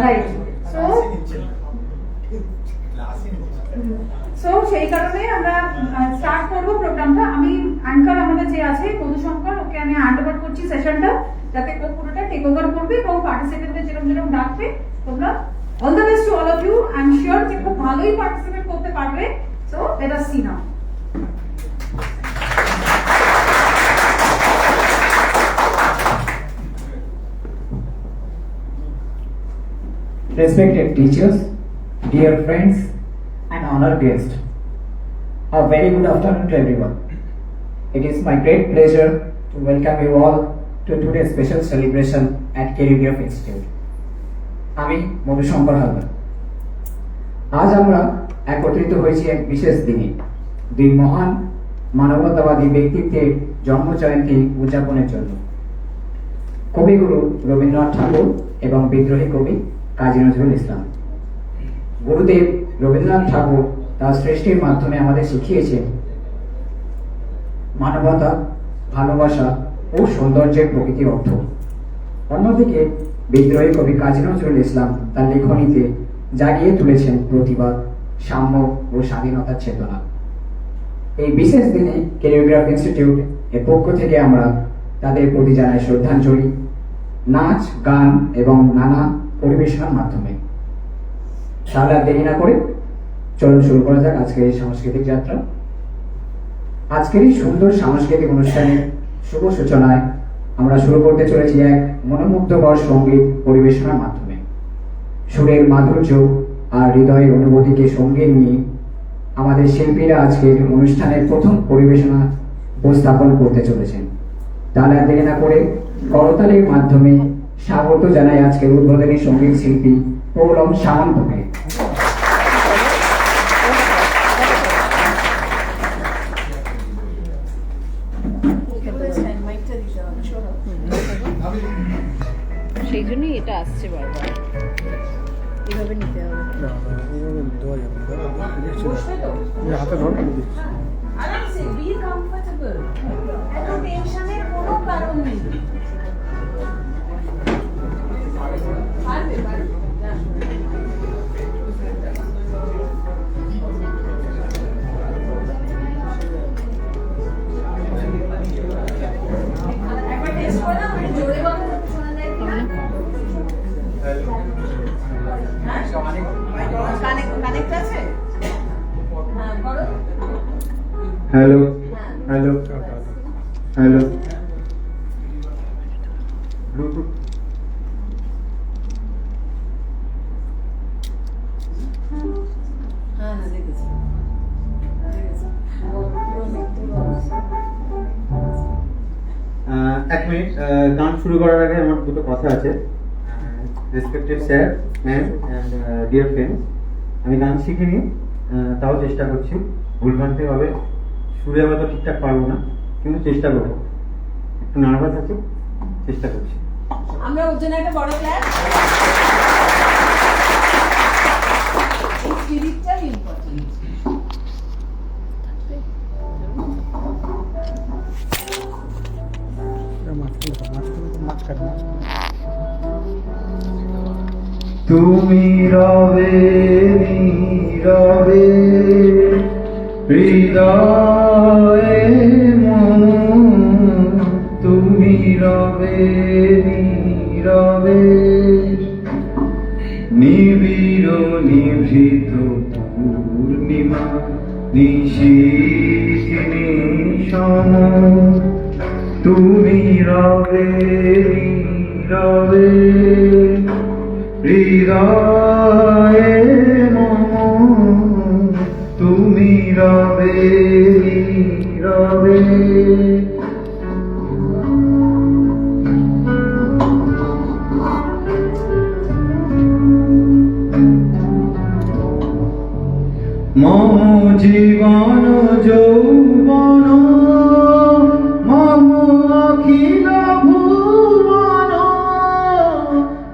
Right. So সেই কারণে আমরা স্টার্ট করবো প্রোগ্রামটা। আমি অ্যাঙ্কার আমাদের যে আছে মধুশঙ্কর, ওকে আমি হ্যান্ড ওভার করছি সেশনটা, যাতে ও পুরোটা টেক ওভার করবে এবং পার্টিসিপেন্টদের যেরকম যেরকম ডাকবে তোমরা all the best to all of you. I am sure যে খুব ভালোই পার্টিসিপেট করতে পারবে। So let us see now. Respected teachers, dear friends, and honored guests, a very good afternoon to everyone. It is my great pleasure to welcome you all to today's special celebration at Choreography Institute. আমি মধুশঙ্কর হালদার। আজ আমরা একত্রিত হয়েছি এক বিশেষ দিনে, দুই মহান মানবতাবাদী ব্যক্তিত্বের জন্মজয়ন্তী উদযাপনের জন্য। কবিগুরু রবীন্দ্রনাথ ঠাকুর এবং বিদ্রোহী কবি কাজী নজরুল ইসলাম। গুরুদেব রবীন্দ্রনাথ ঠাকুর তার সৃষ্টির মাধ্যমে আমাদের শিখিয়েছেন মানবতা, ভালোবাসা ও সৌন্দর্যের প্রকৃতি অর্থ। অন্যদিকে বিদ্রোহী কবি কাজী নজরুল ইসলাম তার লেখনীতে জাগিয়ে তুলেছেন প্রতিবাদ, সাম্য ও স্বাধীনতার চেতনা। এই বিশেষ দিনে কোরিওগ্রাফি ইনস্টিটিউট এর পক্ষ থেকে আমরা তাদের প্রতি জানাই শ্রদ্ধাঞ্জলি, নাচ, গান এবং নানা পরিবেশনার মাধ্যমে। তাহলে আর দেরি না করে চলুন শুরু করা যাক আজকের এই সাংস্কৃতিক যাত্রা। আজকের এই সুন্দর সাংস্কৃতিক অনুষ্ঠানের শুভ সূচনায় আমরা শুরু করতে চলেছি এক মনোমুগ্ধকর সঙ্গীত পরিবেশনার মাধ্যমে। সুরের মাধুর্য আর হৃদয়ের অনুভূতিকে সঙ্গে নিয়ে আমাদের শিল্পীরা আজকের অনুষ্ঠানের প্রথম পরিবেশনা উপস্থাপন করতে চলেছেন। তাহলে আর দেরি না করে করতালির মাধ্যমে স্বাগত জানাই আজকের উদ্বোধনী সঙ্গীত শিল্পী পৌলম সামন্তকে। সেই জন্যই এটা আসছে বারবার, এভাবে নিতে হবে। হাতে ধর, আরামসে, বি কমফোর্টেবল, এত টেনশনের কোনো কারণ নেই। পারবে পারবে। একবার টেস্ট করে না, মানে জোরে বলো শোনা যায় কিনা। কানেক্ট আছে? হ্যাঁ বলো। হ্যালো হ্যালো হ্যালো, ব্লুটুথ এক মিনিট। গান শুরু করার আগে আমার দুটো কথা আছে। Respected sir, ma'am and dear friends, আমি গান শিখিনি, তাও চেষ্টা করছি। ভুলভ্রান্তি হবে, সুরে হয়তো ঠিকঠাক পারবো না, কিন্তু চেষ্টা করবো। একটু নার্ভাস আছি, চেষ্টা করছি। আমরা ওর জন্য একটা বড় ক্লাস। এই স্পিরিটটা ইম্পর্টেন্ট। তুমি রবে নীরবে হৃদয়ে মন, তুমি রবে নীরবে নিবিড় নিভৃত পূর্ণিমা নিশীথিনী সম, তুমি রবে নীরবে হৃদয়ে মন, তুমি রবে নীরবে। মম জীবন যৌবন, মম অখিল ভুবন,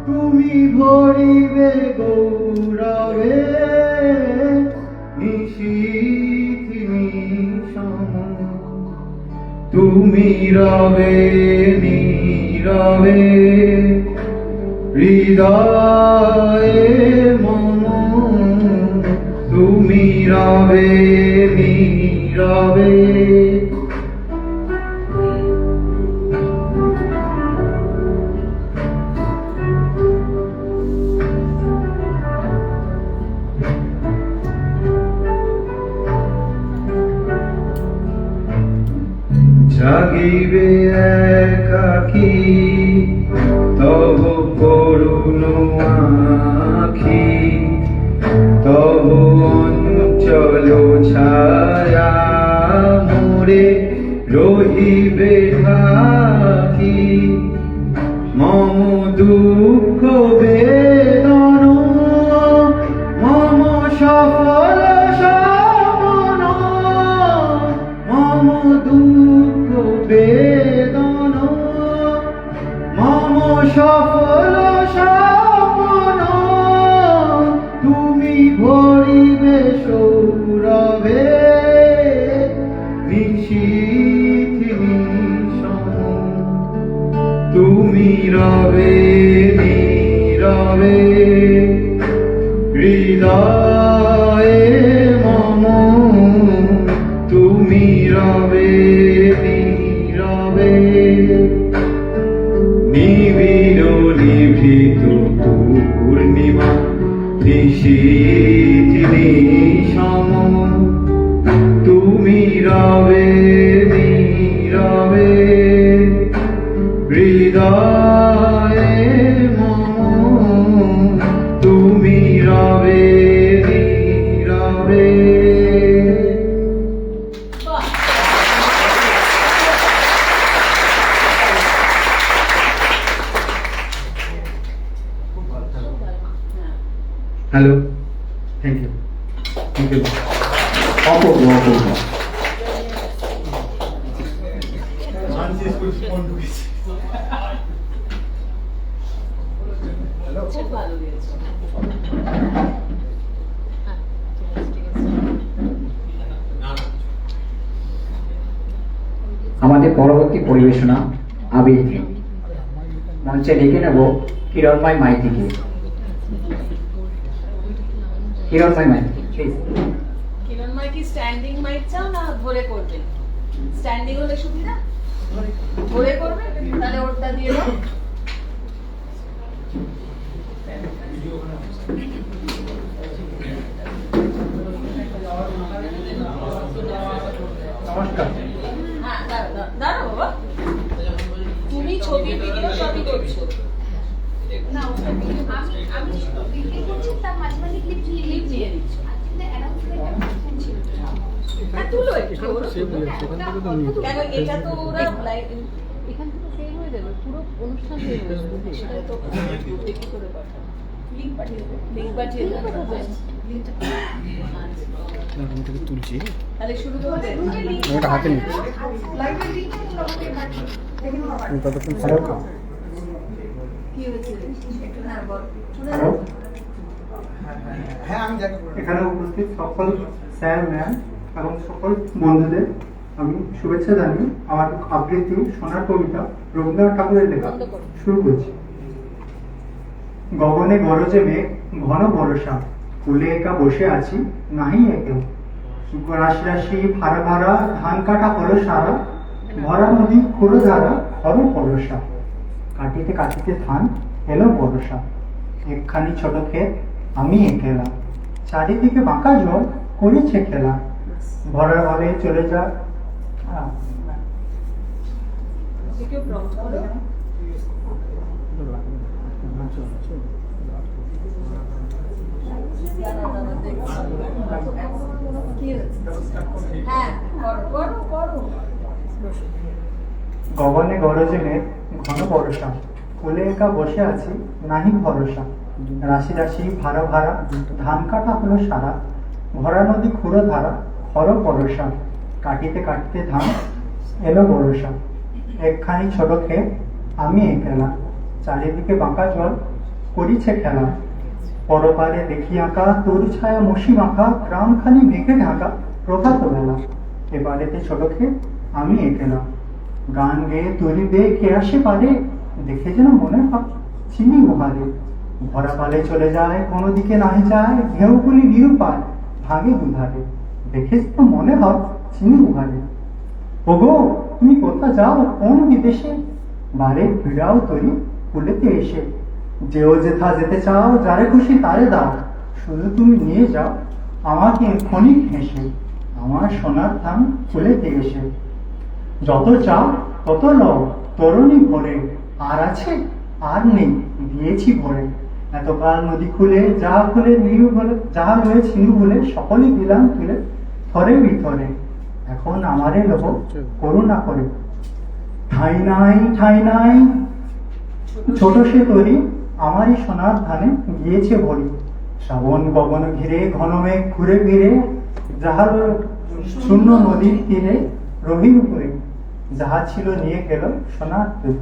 তুমি ভরিবে গৌরবে নিশীথিনী সম, তুমি রবে নীরবে হৃদয়ে মম তুমি রবে নীরবে। জাগিবে একাকী তব করুণ আখি, তব অঞ্চল ছায়া মোরে রহিবে ঢাকি। মম দুঃখ বেদন মম সফল সপন, মম দুঃখ বেদন মম সফল সপন, তুমি ভরিবে সৌরভে নিশীথ নিশম, তুমি রবে নীরবে হৃদয়ে মম তুমি রবে নীরবে। নিবিড় নিভৃত পূর্ণিমা নিশীথ নিশম, তুমি রবে নীরবে হৃদয়ে মম তুমি রবে নীরবে। Hello, thank you, thank you. অপূর্ব অপূর্ব। খুব ভালো দিয়েছো। হ্যাঁ, ঠিক আছে। আমাদের পরবর্তী পরিবেশনা আবৃত্তি। মঞ্চে ডেকে নেব কিরণময় মাইতিকে। কিরণময় মাইতি, প্লিজ। কিরণময় কি স্ট্যান্ডিং মাইক চাও না ধরে করবে? স্ট্যান্ডিং হলে সুবিধা, ধরে করবে, তাহলে ওটা দিয়ে দাও। নমস্কার। হ্যাঁ, দাঁড়াও বাবা, তুমি ছবি ভিডিও সবই করছো না? ওটা ভিডিও আমি ভিডিও করছি, তার মাঝে মাঝে ক্লিপ দিয়ে দিচ্ছ। হ্যাঁ, তুলো একটু। কেন এটা তো ওরা এখান থেকে সেভ হয়ে যাবে, পুরো অনুষ্ঠান সেভ হয়ে যাবে। সেটা তো কি করে পাঠাবো? লিংক পাঠিয়ে দেবো, লিংক পাঠিয়ে দেবো। তুলছি, তাহলে শুরু করবে। ওটা হাতে নিই ততক্ষণ। কি হয়েছে? হ্যাঁ, বল। হ্যাঁ, আমি এখানে উপস্থিত সকল স্যার ম্যাম এবং সকল বন্ধুদের আমি শুভেচ্ছা জানিয়ে আমার আবৃত্তি সোনার কবিতা রবীন্দ্রনাথ ঠাকুরের লেখা শুরু করছি। গগনে গরজে মেঘ ঘন বর্ষা, কুলে একা বসে আছি নাহি একেও। রাশি রাশি ভাড়া ভাড়া ধান কাটা হলো সারা, ভরা নদী খুঁড়ো ধারা হর পরশা। কাটিতে কাটিতে ধান এলো বরষা, একখানি ছোট ক্ষেত আমি একেলা। চারিদিকে বাঁকা জল করেছে খেলা, ভরা হলে চলে যা। কেউ প্রম্পট করো। হ্যাঁ, করো করো। গগনে গরজে মেঘ ঘন বর্ষা, কোলে একা বসে আছি নাহি ভরসা। রাশি রাশি ভাড়া ভাড়া ধান কাটা হলো সারা, ভরা নদী খুঁড়ো ধারা হর পরশা। কাটিতে কাটিতে ধান এলো বরষা, একখানি ছোট ক্ষেত আমি একেলা। চারিদিকে বাঁকা জল করিছে খেলা, পরপারে দেখি আঁকা তোর ছায়া মশি মাখা। গ্রামখানি মেঘে ঢাকা প্রভাত বেলা, এবারেতে ছোট ক্ষেত আমি একেলা। গান গেয়ে তৈরি বেয়ে কে আসে পারে, দেখে যেন মনে হয় চিনি উহারে। ভরা পালে চলে যায়, কোনো দিকে নাহি যায়, ঢেউগুলি নিরুপায় ভাগে দুধারে। দেখেছ তো মনে হয় চিনি উহারে। ওগো তুমি কোথা যাও কোন বিদেশে, বারে ফিরাও তরি কুলেতে এসে। যেও যেথা যেতে চাও, যারে খুশি তারে দাও, শুধু তুমি নিয়ে যাও আমাকে ক্ষণিক হেসে, আমার সোনার ধান কুলেতে এসে। যত চাও তত লও তরুণী ভরে, আর আছে আর নেই দিয়েছি ভরে। এতকাল নদী খুলে যাহা খুলে নিরু বলে, যাহা রয়ে ছিনু বলে, সকলে দিলাম তুলে থরে ভিতরে। এখন আমারে লোক করুণা করে। ঠাই নাই ঠাই নাই ছোট সে তরি, আমারই সোনার ধানে গিয়েছে ভরি। শ্রাবণ গগন ঘিরে ঘন মেঘ ঘুরে ঘিরে, যাহার শূন্য নদীর তীরে রহিম করে, যাহা ছিল নিয়ে গেল সোনার তরি।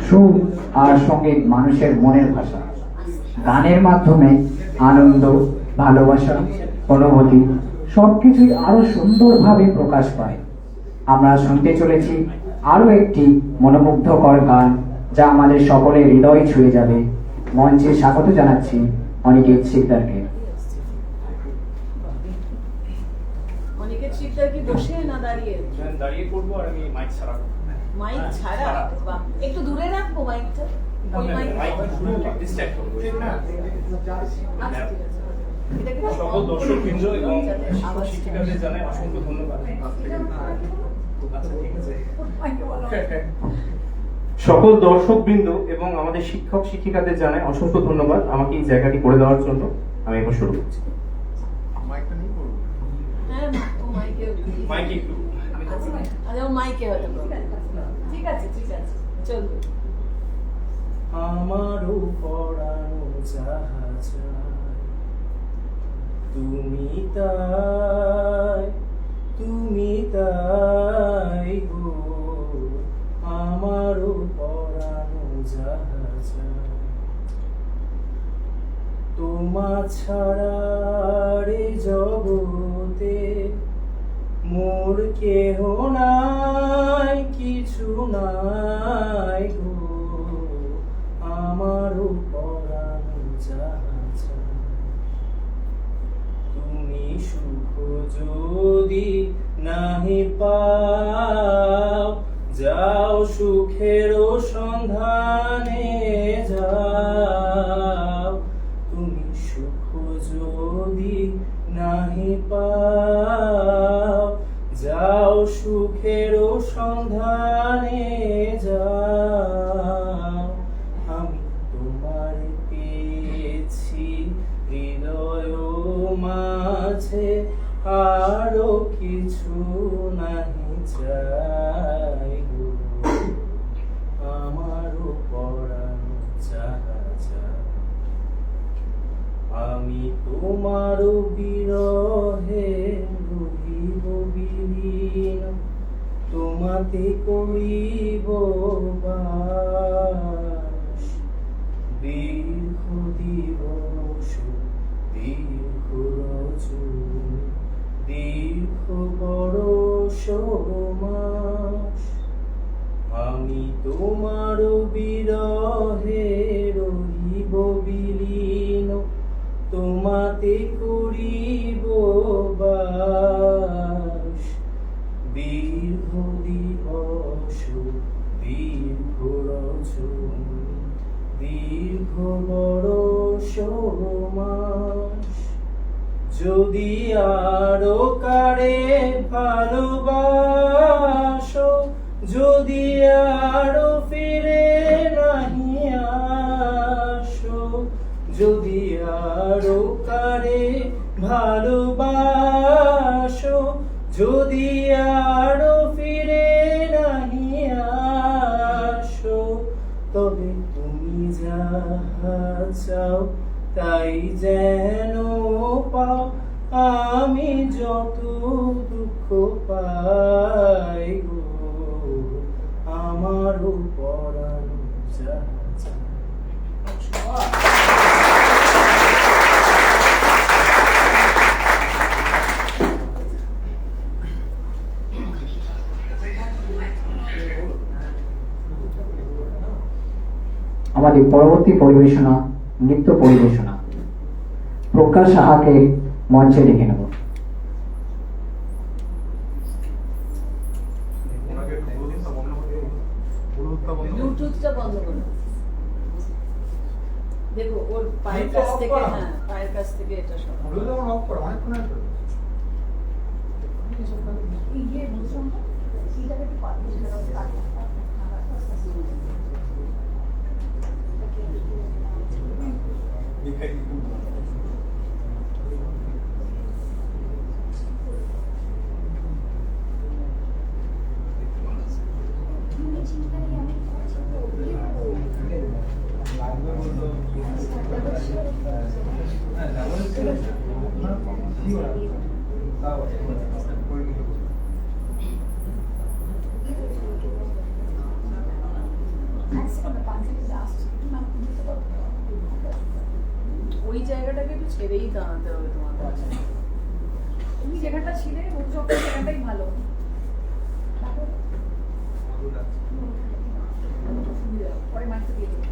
সুর আর সঙ্গীত মানুষের মনের ভাষা। গানের মাধ্যমে আনন্দ, ভালোবাসা, অনুভূতি সবকিছুই আরো সুন্দরভাবে প্রকাশ পায়। আমরা শুনতে চলেছি আরো একটি মনোমুগ্ধকর গান, যা আমাদের সকলের হৃদয় ছুঁয়ে যাবে। মঞ্চে স্বাগত জানাচ্ছি অনিকেত শিকদারকে। অনিকেত শিকদার কি বসে না দাঁড়িয়ে? দাঁড়িয়ে করবো আর আমি মাইক ছাড়া করবো। মাইক ছাড়া? বাহ, একটু দূরে রাখবো মাইকটা। ওই মাইক ডিস্ট্রাক্ট করবো। আচ্ছা, ঠিক আছে। এটাকে সকল দর্শকবৃন্দ এবং যাতে আওয়াজ শিক্ষিকাদের জানাই অসংখ্য ধন্যবাদ। আচ্ছা, ঠিক আছে। মাইকে বলো। সকল দর্শকবৃন্দ এবং আমাদের শিক্ষক শিক্ষিকাদের জানাই অসংখ্য ধন্যবাদ আমাকে এই জায়গাটি করে দেওয়ার জন্য। আমি এবার শুরু করছি। হ্যাঁ, ও মাইকে মাইকে একটু আচ্ছা, ও মাইকে হয়তো ঠিক আছে, ঠিক আছে, চলবে। আমারও পড়ানো জাহাজ, তুমি তাই গো, আমারও পড়ানো জাহাজ। তোমা ছাড়া রে জগতে মোর কেহ নাই, কিছু নাই গো, আমারও পরানো জাহাজ। তুমি সুখ যদি নাহি পাও, যাও সুখের সন্ধানে যাও। তুমি সুখ যদি নাহি পাও, যাও সুখের সন্ধানে যাও। আমি তোমার পেয়েছি হৃদয় মাঝে, আরো কিছু নাহি চাই গো, আমারও পরানো জাহাজ। আমি তোমার বিরহে রহিব বিলীন, তোমাতে করিব বাস। দীর্ঘ দিবস দীর্ঘ রজনী, দীর্ঘ বরষ মাস। আমি তোমার বিরহে রহিব বিলীন, তোমাতে করিব বাস। দীর্ঘ দিবস দীর্ঘ রজনী, দীর্ঘ বরষ মাস। যদি আরো কারে ভালোবাসো, যদি আরো ফিরে নাহি আসো, যদি আরো কারে ভালোবাসো, যদি আরো ফিরে নাহি আসো, তবে তুমি যাহা চাও তাই যেন পাও। আমি যত দুঃখ পাই গো, আমারও পরানো জাহাজ। আমাদের পরবর্তী পরিবেশনা নৃত্য পরিবেশনা। প্রজ্ঞা সাহাকে মঞ্চে ডেকে নেব। ব্লুটুথটা বন্ধ করো। দেখো ওর পায়ের কাছ থেকে, হ্যাঁ পায়ের কাছ থেকে এটা সব ওই জায়গাটাকে একটু ছেড়েই দাঁড়াতে হবে তোমার কাছে। তুমি যেখানটা ছিলে মধুচক্রের সেখানটাই ভালো। পরে মাঠে দিয়ে দেবো।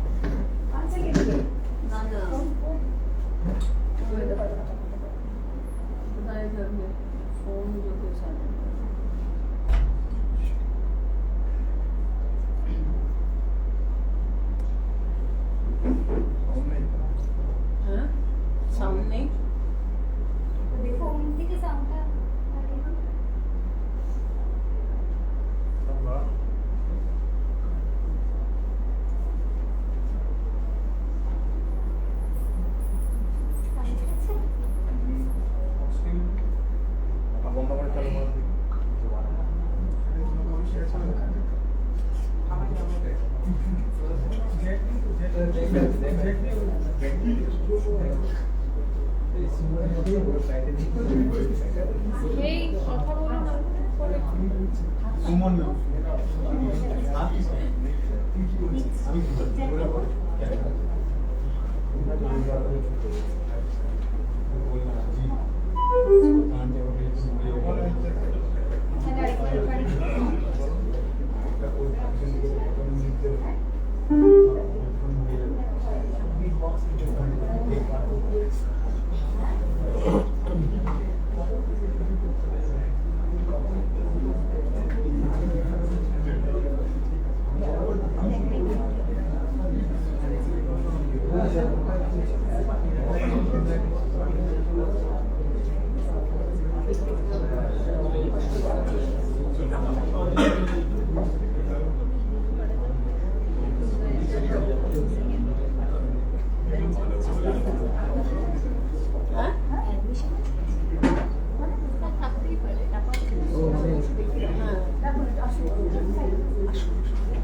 না না কোথায় থাকবে ফোন যদি ছাড়ে। হ্যাঁ সাউন্ড নেই।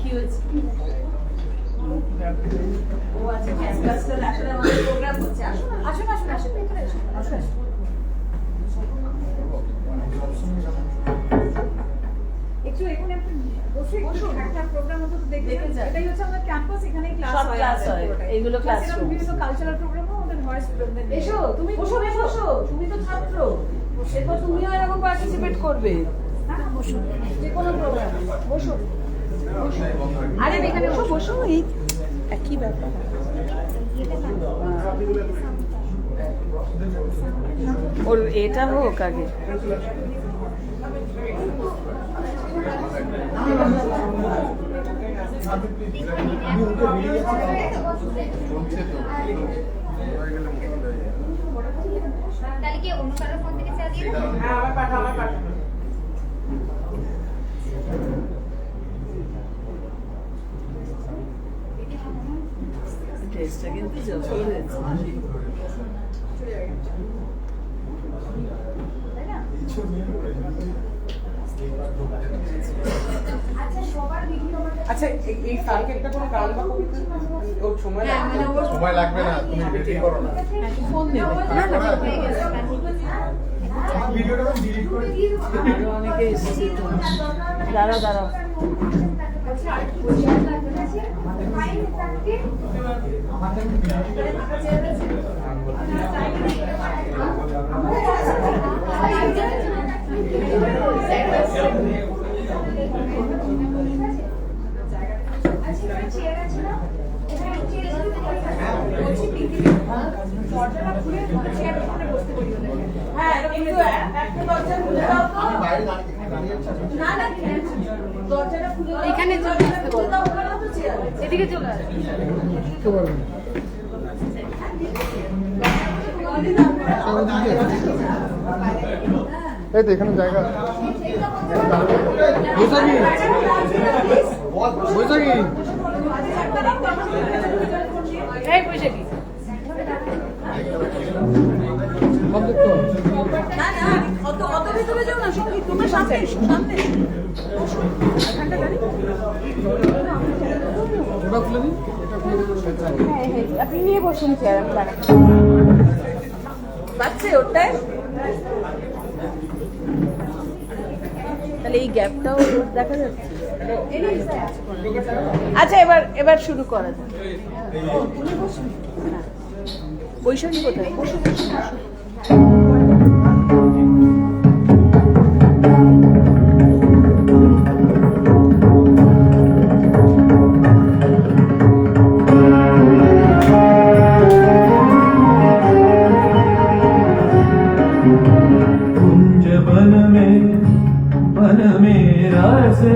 কি হয়েছে? ও আচ্ছা ক্যাম্পাসটা আসলে আমাদের প্রোগ্রাম হচ্ছে। আসুন আসুন আসুন আসুন ভেতরে আসুন আসুন। একটু এখানে আপনি বসে একটা প্রোগ্রাম হতো তো দেখে যান। এটাই হচ্ছে আমাদের ক্যাম্পাস, এখানেই ক্লাস সব হয়। ক্লাস হয়, এইগুলো ক্লাসরুম। বিভিন্ন কালচারাল প্রোগ্রামও আমাদের হয় স্টুডেন্টদের। এসো তুমি, বসো বসো, তুমি তো ছাত্র, এরপর তুমিও এরকম পার্টিসিপেট করবে বসুন যে কোনো প্রোগ্রামে। বসো বসো, আরে এখানে বসো বসো, এই একই ব্যাপার। ওর এটা হোক আগে। তাহলে কি অন্য কারোর ফোন থেকে চার্জ দিয়ে দেবো? হ্যাঁ আমার পাঠাও আমার পাঠাও। টেস্টটা কিন্তু জবর হয়েছে। আচ্ছা সবার ভিডিও আমার কাছে আচ্ছা এই ফাঁকে একটা কোনো গান বা কবিতা ওর সময় হ্যাঁ, লাগবে মানে ওর সময় লাগবে না, তুমি রেডি করো না ফোন দেবে। হয়ে গেছে। ভিডিওটা আমি ডিলিট করে দিই। আরো অনেকে এসেছে তো। দাঁড়াও দাঁড়াও। আচ্ছা আর কি পয়সা লাগবে না আছে? ফাইন থাকবে। আমাদের আচ্ছা চেয়ার আছে না? এখানে চেয়ার দরজাটা খুলে চেয়ারের উপরে বসতে বলি ওদেরকে। হ্যাঁ কিন্তু একটা দরজা খুলে দাও তো না না দরজাটা খুলে দাও এখানে চলে আসতে বলো। খুলে দাও ওখানে তো চেয়ার আছে। এদিকে চলে আসে। এই তো এখানে জায়গা বৈশাখী এই বৈশাখী। না না অত ভিতরে যাও না সঙ্গী তোমার সামনে এসো, সামনে এসো। বসো। এখানটা দাঁড়িয়ে। ওটা খুলে দিই এটা খুলে দিই আপনি নিয়ে বসুন চেয়ার আমি বানাচ্ছি বাচ্চা ওটাই তাহলে এই গ্যাপটাও দেখা যাচ্ছে আচ্ছা এবার শুরু করা যাক বৈশাখী কোথায় বসুন বসুন বসুন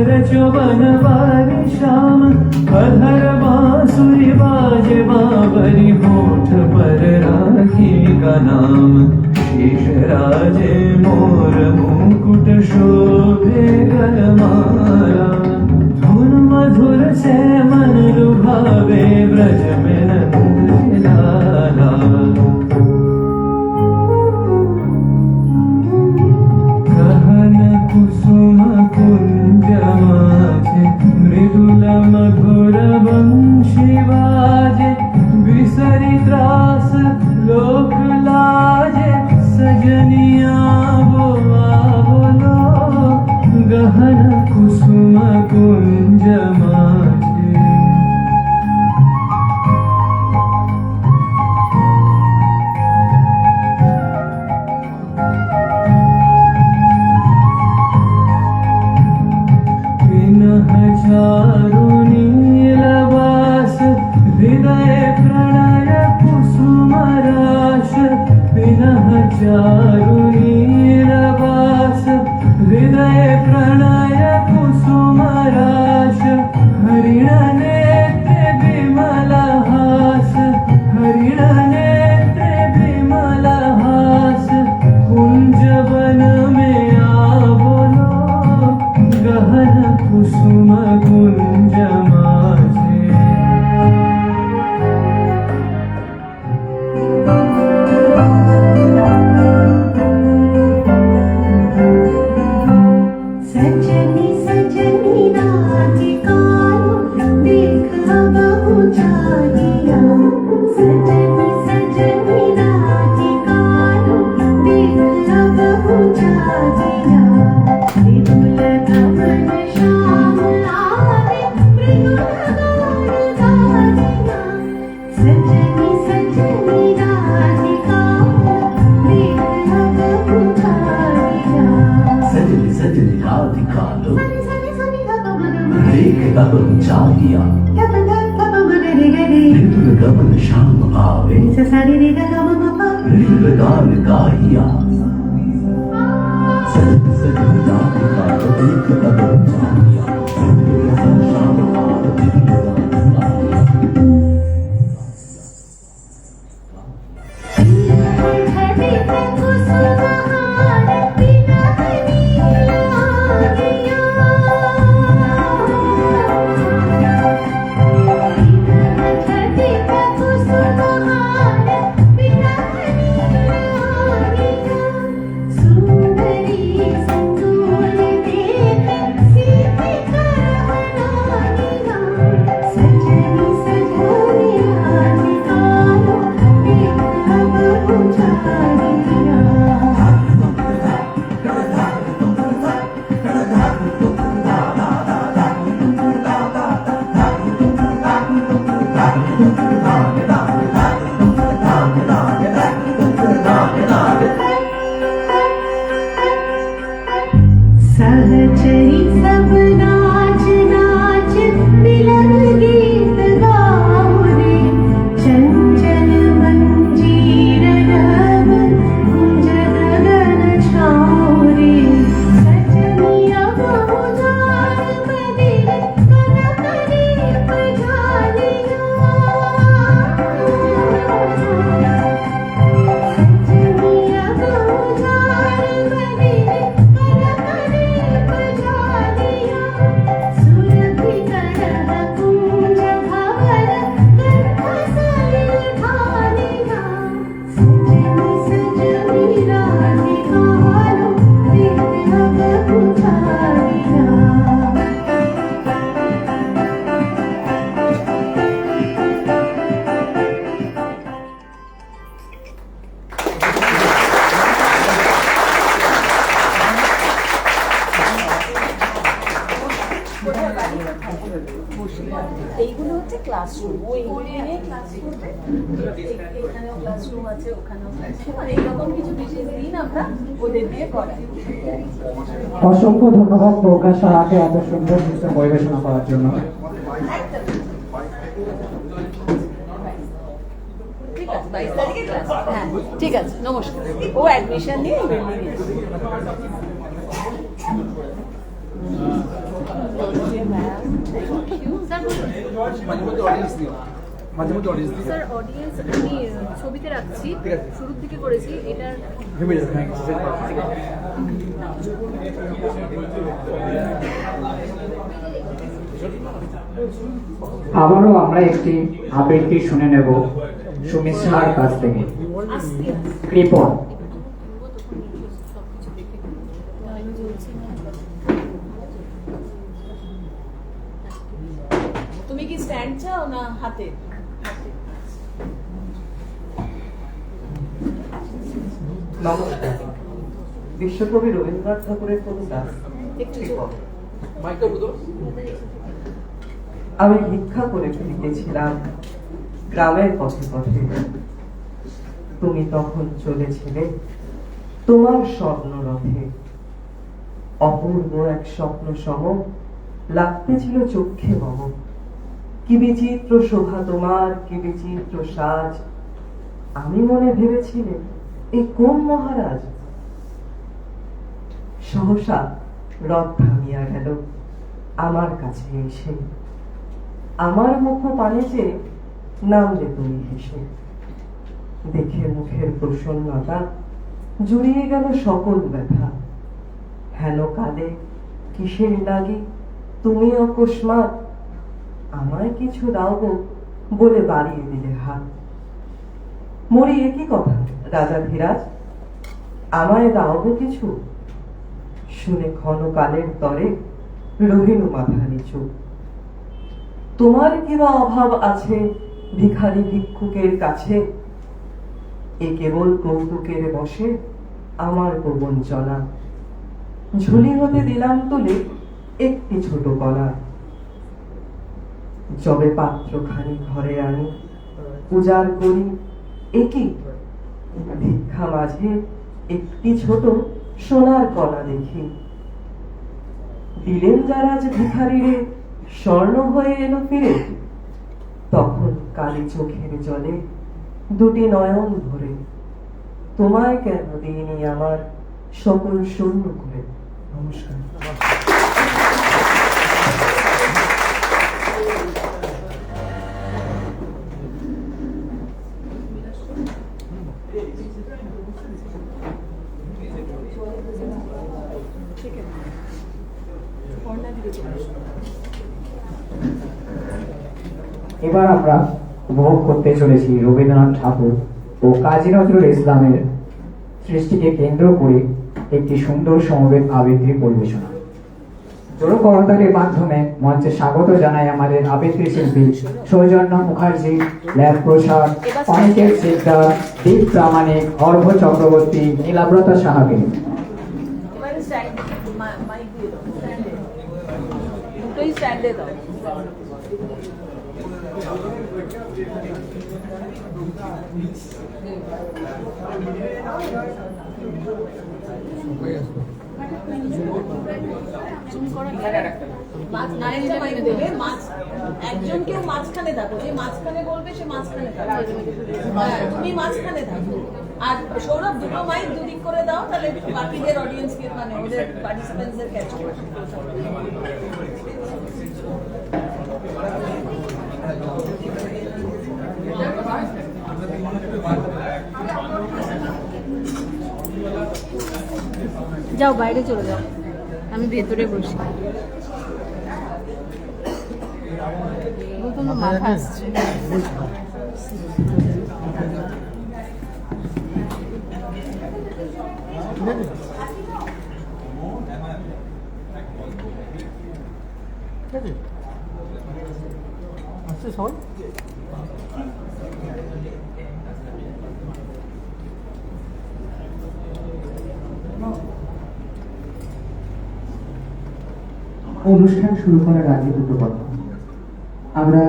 रचो बनवारी श्याम अधर बांसुरी बाजे बाबरी होठ पर राखी का नाम शेष राजे मोर मुकुट शोभे गलमाला धुन मधुर से मन लुभावे ब्रज में नंद लाला कुसुम कुंज माझे मृदुल मधुर वंशी बाजे बिसरी त्रास लोक लाजे सजनिया बोलो गहन कुसुम कुंज माझे नीलवास हृदय प्रणय कुसुम राश विनः चारु नीलवास हृदय प्रणय कुसुम राश हरिण नेत्र विमल हास हरिण नेत्र विमल हास कुंज वन में आवलो गहन कुसुम कुंज माझे सजनी सजनी राधिकालो देख बहु जानिया सजनी सजनी राधिकालो देख बहु जानिया विपुल धवन श्याम लावे मृदुल गान गानिया सजनी सजनी राधिकालो देख बहु जानिया सजनी सजनी राधिकालो सनी सनी सनी गगन देख गगन जागिया मृदुल गगन श्याम आवे मृदुल गान गाहिया सजनी सजनी राधिकालो देख गगन जागिया मृदुल गगन श्याम आवे मृदुल गान सुंदरी संतूर देख सीते ক্লাস করবে, এখানেও ক্লাসরুম আছে, ওখানেও ক্লাসরুম, আর এইরকম কিছু বিশেষ দিন আমরা ওদের দিয়ে করাই। অসংখ্য ধন্যবাদ প্রকাশ সাহাকে এত সুন্দর নৃত্য পরিবেশনা করার জন্য। ঠিক আছে, 22 তারিখে ক্লাস। হ্যাঁ ঠিক আছে, নমস্কার। ও অ্যাডমিশন নিয়ে স্যার অডিয়েন্স আমি ছবিতে রাখছি, শুরুর দিকে করেছি এটার আবারও আমরা একটি আবৃত্তি শুনে নেব সুমিশ্রার কাছ থেকে। কৃপণ। তুমি কি স্ট্যান্ড চাও না হাতে? নমস্কার। বিশ্বকবি রবীন্দ্রনাথ ঠাকুরের কবিতা একটু আমি ভিক্ষা করে ফিরেছিলাম গ্রামের পথে পথে, তুমি তখন চলেছিলে তোমার স্বপ্ন রথে। অপূর্ব এক স্বপ্ন সম লাগতেছিল চক্ষে মম। কি বিচিত্র শোভা তোমার, কি বিচিত্র সাজ। আমি মনে ভেবেছিলে এ কোন মহারাজ। সহসা রথ থামিয়া গেল আমার কাছে এসে, আমার মুখ পানে যে নামলে তুমি হেসে। দেখে মুখের প্রসন্নতা জুড়িয়ে গেল সকল ব্যথা। হেন কালে কিসের লাগি তুমি অকস্মাৎ আমায় কিছু দাও গো বলে বাড়িয়ে দিলে হাত। মরি একই কথা রাজা ধীরাজ, আমায় দাও গো কিছু। শুনে ক্ষণকালের তরে রহিল মাথা নিচু। তোমার কিবা অভাব আছে ভিখারি ভিক্ষুকের কাছে, এ কেবল কৌতুকের বসে আমার প্রবঞ্চনা। ঝুলি হতে দিলাম তুলে একটি ছোট কলা। যবে পাত্রখানি ঘরে আনি পূজার করি, একই ভিক্ষা মাঝে একটি ছোট সোনার কণা দেখি। দিলেন যারা আজ ভিখারিরে স্বর্ণ হয়ে এলো ফিরে। তখন কালী চোখের জলে দুটি নয়ন ভরে, তোমায় কেন দিইনি আমার সকল শূন্য করে। নমস্কার। এবার আমরা উপভোগ করতে চলেছি রবীন্দ্রনাথ ঠাকুর ও কাজী নজরুল ইসলামের সৃষ্টিকে কেন্দ্র করে একটি সুন্দর সমবেত আবৃত্তি পরিবেশনা। জোড়ো করতালির মাধ্যমে মঞ্চে স্বাগত জানাই আমাদের আবৃত্তি শিল্পী সৌজন্য মুখার্জি, ল্যাব প্রসাদ, অনিকেত সিকদার, দীপ প্রামাণিক, অর্ঘ চক্রবর্তী, নীলাব্রতা সাহাকে। এবারে স্ট্যান্ড মাইক দিয়ে দাও, স্ট্যান্ডে দুটোই স্ট্যান্ডে দাও। একজন কেউ মাঝখানে থাকো, যে মাঝখানে বলবে সে মাঝখানে থাকো, তুমি মাঝখানে থাকো। আর সৌরভ দুটো মাইক দুদিক করে দাও, তাহলে বাকিদের অডিয়েন্সকে মানে ওদের পার্টিসিপেন্টসদের ক্যাচ করবে। যাও বাইরে চলে যাও, আমি ভেতরে বসি। তোমার মাথা আসছে। অনুষ্ঠান শুরু করার আগে দুটো কথা। আমরা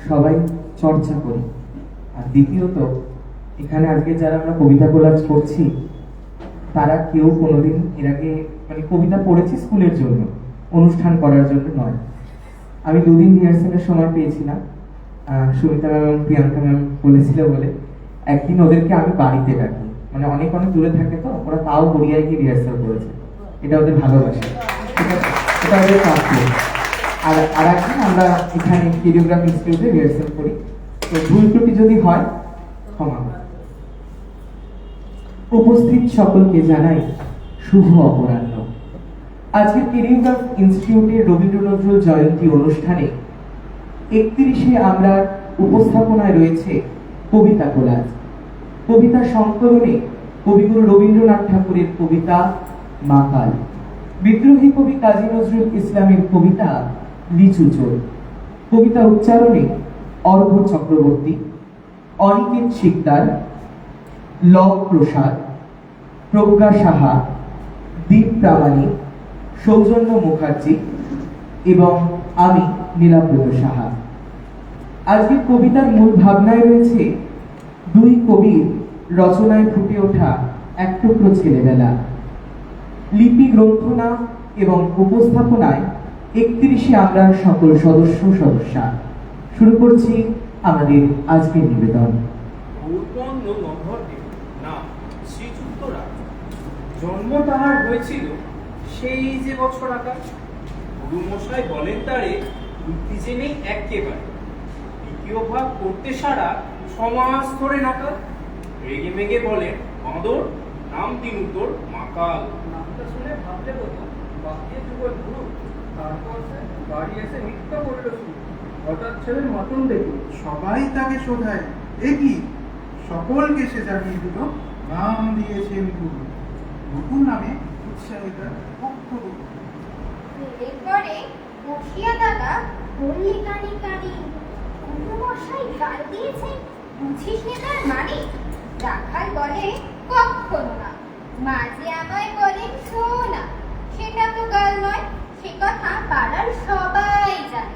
সবাই চর্চা করি, দ্বিতীয়ত এখানে আজকে যারা আমরা কবিতা কোলাজ করছি তারা কেউ কোনোদিন এর আগে মানে কবিতা পড়েছি স্কুলের জন্য, অনুষ্ঠান করার জন্য নয়। আমি 2 দিন রিহার্সালের সময় পেয়েছিলাম, সুমিতা ম্যাম এবং প্রিয়াঙ্কা ম্যাম বলেছিল বলে একদিন ওদেরকে আমি বাড়িতে ডাকি, মানে অনেক অনেক দূরে থাকে তো, ওরা তাও গড়িয়ায় গিয়ে রিহার্সাল করেছে। এটা ওদের ভালোবাসা, ঠিক আছে, এটা ওদের প্রাপ্য। আর একদিন আমরা এখানে কোরিওগ্রাফি ইনস্টিটিউটে রিহার্সাল করি, তো ভুল ত্রুটি যদি হয় ক্ষমা করবেন। উপস্থিত সকলকে জানাই শুভ অপরাহ্ন। আজকের কোরিওগ্রাফি ইনস্টিটিউটের রবীন্দ্র নজরুল জয়ন্তী অনুষ্ঠানে 31শে আমরা উপস্থাপনায় রয়েছে কবিতা কোলাজ। কবিতা সংকলনে কবিগুরু রবীন্দ্রনাথ ঠাকুরের কবিতা মাকাল, বিদ্রোহী কবি কাজী নজরুল ইসলামের কবিতা লিচু চোর, কবিতা উচ্চারণে অর্ঘ্য চক্রবর্তী, অনিকেত শিকদার, লব প্রসাদ, প্রজ্ঞা সাহা, দীপ প্রামাণিক, সৌজন্য মুখার্জি এবং আমি নীলাব্রত সাহা। আজকের কবিতার মূল ভাবনায় রয়েছে 2 কবির রচনায় ফুটে ওঠা এক টুকরো ছেলেবেলা। লিপি গ্রন্থনা এবং উপস্থাপনায় 31শে আমরা সকল সদস্যা। শুরু করছি আমাদের আজকের নিবেদন। জন্ম তাহার হয়েছিল সেই যে বছর আকার, গুরুমশাই বলেন তারে বুদ্ধি যে নেই একেবারে, দ্বিতীয় ভাগ করতে সারা 6 মাস ধরে নাকাল, রেগে মেগে বলেন বাঁদর, নাম দিন উত্তর মাকাল। নামটা শুনে ভাবলে বলতো বাকিয়ে যুগল গুরু, তারপর বাড়ি এসে মিথ্যা বলল শুরু। হঠাৎ ছেলের মতন দেখি সবাই তাকে শোধায়, এ কি সকলকে সে জানিয়ে দিল নাম দিয়েছেন গুরু। নতুন নামে উৎসাহিতা পক্ষ পরে বসিয়া দাদা বললি কানি কানি, মশাই গাল দিয়েছেন বুঝিস নে তার মানে। রাখাল বলে কখনো না, মাঝে আমায় বলেন শোনা, সেটা তো গাল নয়, সে কথা পাড়ার সবাই জানে।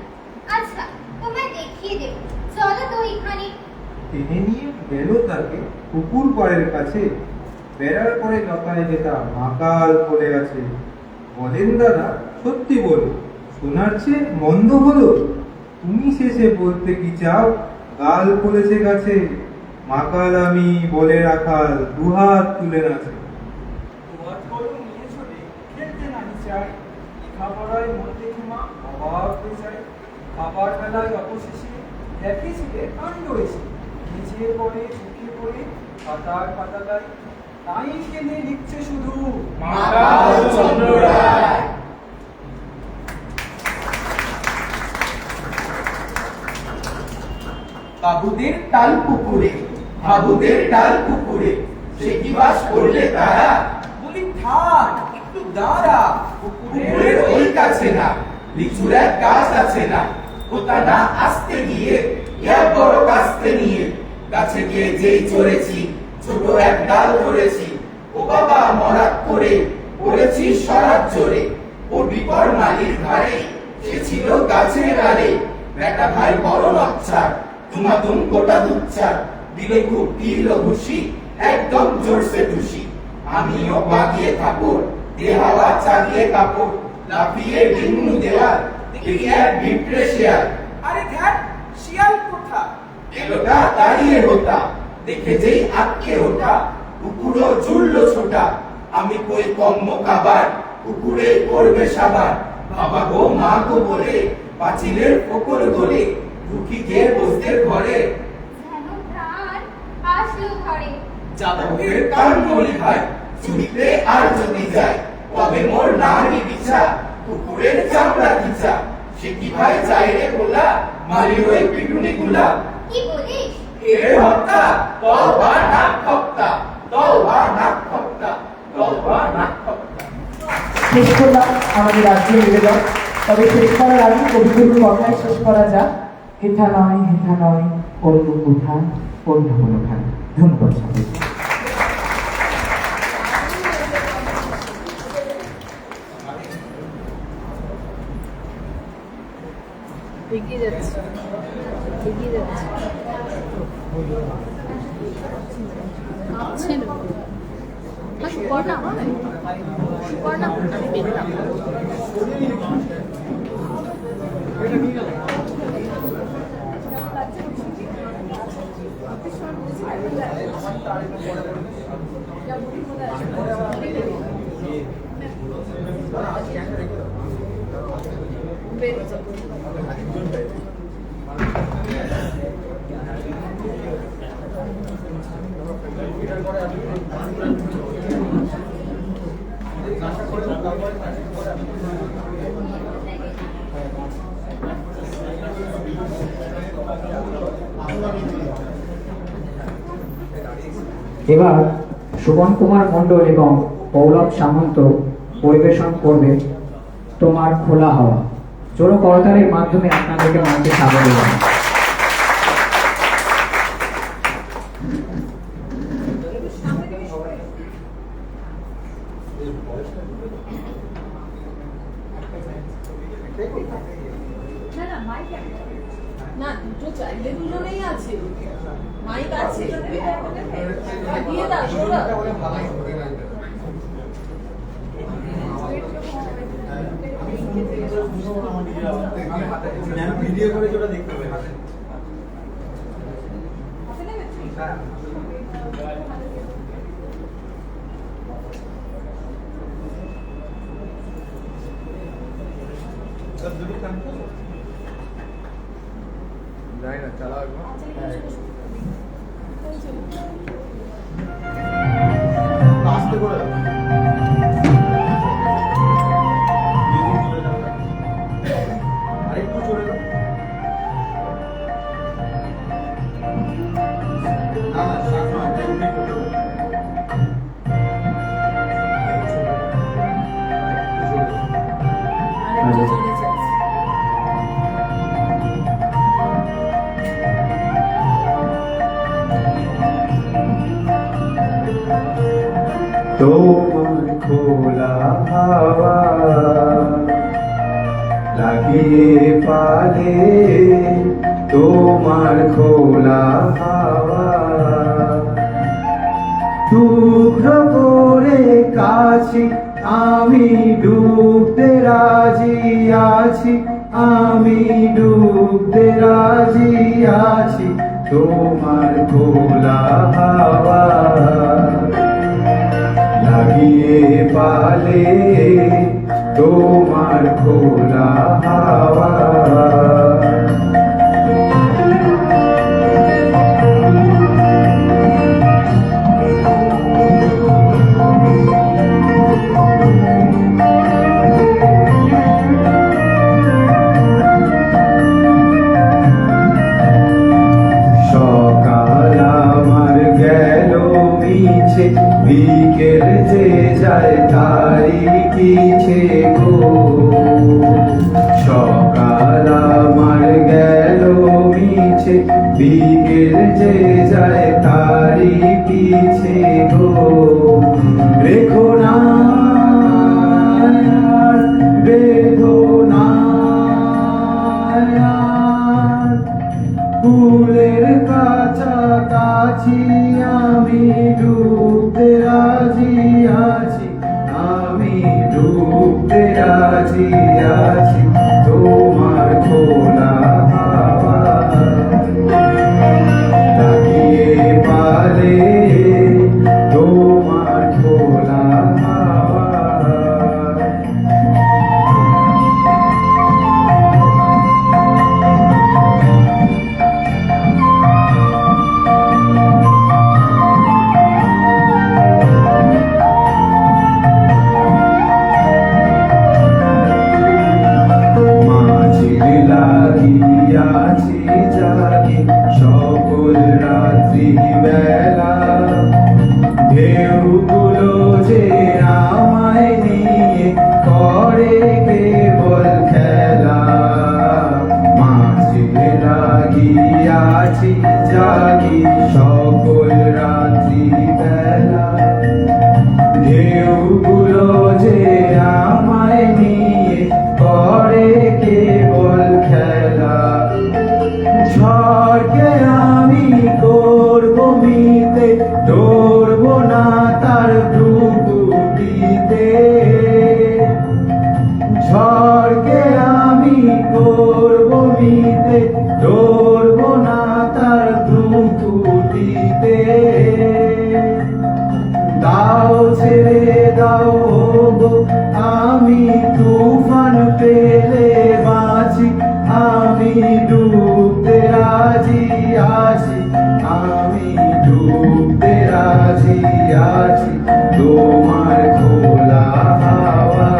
আচ্ছা তোমায় দেখিয়ে দেব, চলো তো ওইখানে। টেনে নিয়ে গেল তাকে পুকুর পাড়ের কাছে, বেড়ার পরে লতায় যেটা মাকাল পড়ে আছে। বলেন দাদা সত্যি বলো, শোনার চেয়ে মন্দ হলো, তুমি শেষে বলতে কি চাও গাল পড়েছে গাছে। মাকাল আমি বলে রাখাল, 2 হাত তুলে নাচে। তোমার কলম নিয়ে চলে খেলতে নাহি চাই, লেখাপড়ায় মন দেখে মা অবাক হয়ে যায়। খাবার বেলায় অবশেষে দেখেছিলে কাণ্ড এসে, নিচে পড়ে চোখে পড়ে পাতার পাতাটায়, তাই খেলে লিখছে শুধু মাকাল চন্দ্র রায়। বাবুদের তাল পুকুরে, বাবুদের তাল পুকুরে, সে কি বাস করলে তারা। বলি থাক একটু দাঁড়া, পুকুরের ওই কাছে না লিচুর এক গাছ আছে না, ওটা না আসতে গিয়ে এক বড় কাস্তে নিয়ে, গাছে গিয়ে যেই চড়েছি ছোট এক ডাল ধরেছি। ও বাবা মরাক করে পড়েছি সরাত জোরে, ও বিপর মালির ঘাড়ে সে ছিল গাছের আড়ে। বেটা ভাই বড় লচ্ছার, তুমাতুম গোটা দুচ্ছার, দিলে খুব তীর ঘুষি একদম জোরসে ঢুসি। আমিও বাগিয়ে থাকুর দে হাওয়া চালিয়ে কাপড়, লাফিয়ে ডিঙ্গু দেওয়ার দেখি এক বিপ্রে শিয়াল। আরে ধ্যান শিয়াল কোথা, এলোটা দাঁড়িয়ে হোতা, দেখে যেই আটকে ওঠা, কুকুরও জুড়লো ছোটা। আমি কই কম্ম খাবার, কুকুরে করবে সাবার। বাবা গো মা গো বলে পাঁচিলের ফোকর গলে, ঢুকি গিয়ে বসতে ঘরে। যেন প্রাণ আসলো ঘরে। যাদবের কান বলি ভাই, চুরিতে আর যদি যায় তবে মোর নারী বিছা, কুকুরের চামড়া খিচা। সে কি ভাই যায় রে বলা, মারি ওই পিটুনি গুলা। কি বলিস এ হত্যা, তওবা নাক হত্যা, তওবা নাক হত্যা, তওবা নাক হত্যা। শেষ করলাম আমাদের আজকের নিবেদন। তবে শেষ করার আগে কবিগুরুর কথায় শেষ করা যাক, হেথা নয় অন্য কোথা অন্য কোনোখানে। ধন্যবাদ সকলকে। এগিয়ে যাচ্ছে। কাঁপছেন কর্ণা কর্ণা আমি বেরোলাম। এবার সুবন কুমার মণ্ডল এবং পৌলভ সামন্ত পরিবেশন করবে তোমার খোলা হাওয়া। জোড়ো করতালির মাধ্যমে আপনাদেরকে মঞ্চে স্বাগত জানাই। না দুটো চাইলে দুজনেই আছে, মাইক আছে দিয়ে দাও ওরা। ভিডিও করে যেটা দেখতে হবে যাই না চালাও আসতে করে আরেকটু চলে যাও। না না শাক না এমনি করতে হবে। আরেকটু জোরে চাইছি। তোমার খোলা হাওয়া লাগিয়ে পালে, তোমার খোলা হাওয়া টুকরো করে কাছে আমি ডুবতে রাজি আছি, আমি ডুবতে রাজি আছি তোমার খোলা হাওয়া লাগিয়ে পালে, তোমার খোলা হাওয়া। সকাল আমার গেল মিছে, বিকেল যে যায় তারি পিছে গো। সকাল আমার গেল মিছে, বিকেল যে যায় তারি পিছে গো। রেখো না বেঁধো না ফুলের কাছাকাছি আমি ডুবতে রাজি আছি, আমি ডুবতে রাজি আছি তোমার খোলা হাওয়া লাগিয়ে পালে, তোমার খোলা হাওয়া। লাগিয়াছি জাগি সকল রাত্রি বেলা, ঢেউগুলো যে আমায় নিয়ে করে কেবল খেলা। মাঝে লাগিয়াছি জাগি সকল রাত্রি বেলা, ঢেউগুলো যে আমায় নিয়ে করে কেবল খেলা। ঝড়কে আমি দিতে দাও ছেড়ে দাও গো আমি তুফান পেলে বাঁচি আমি ডুবতে রাজি আছি আমি ডুবতে রাজি আছি তোমার খোলা হাওয়া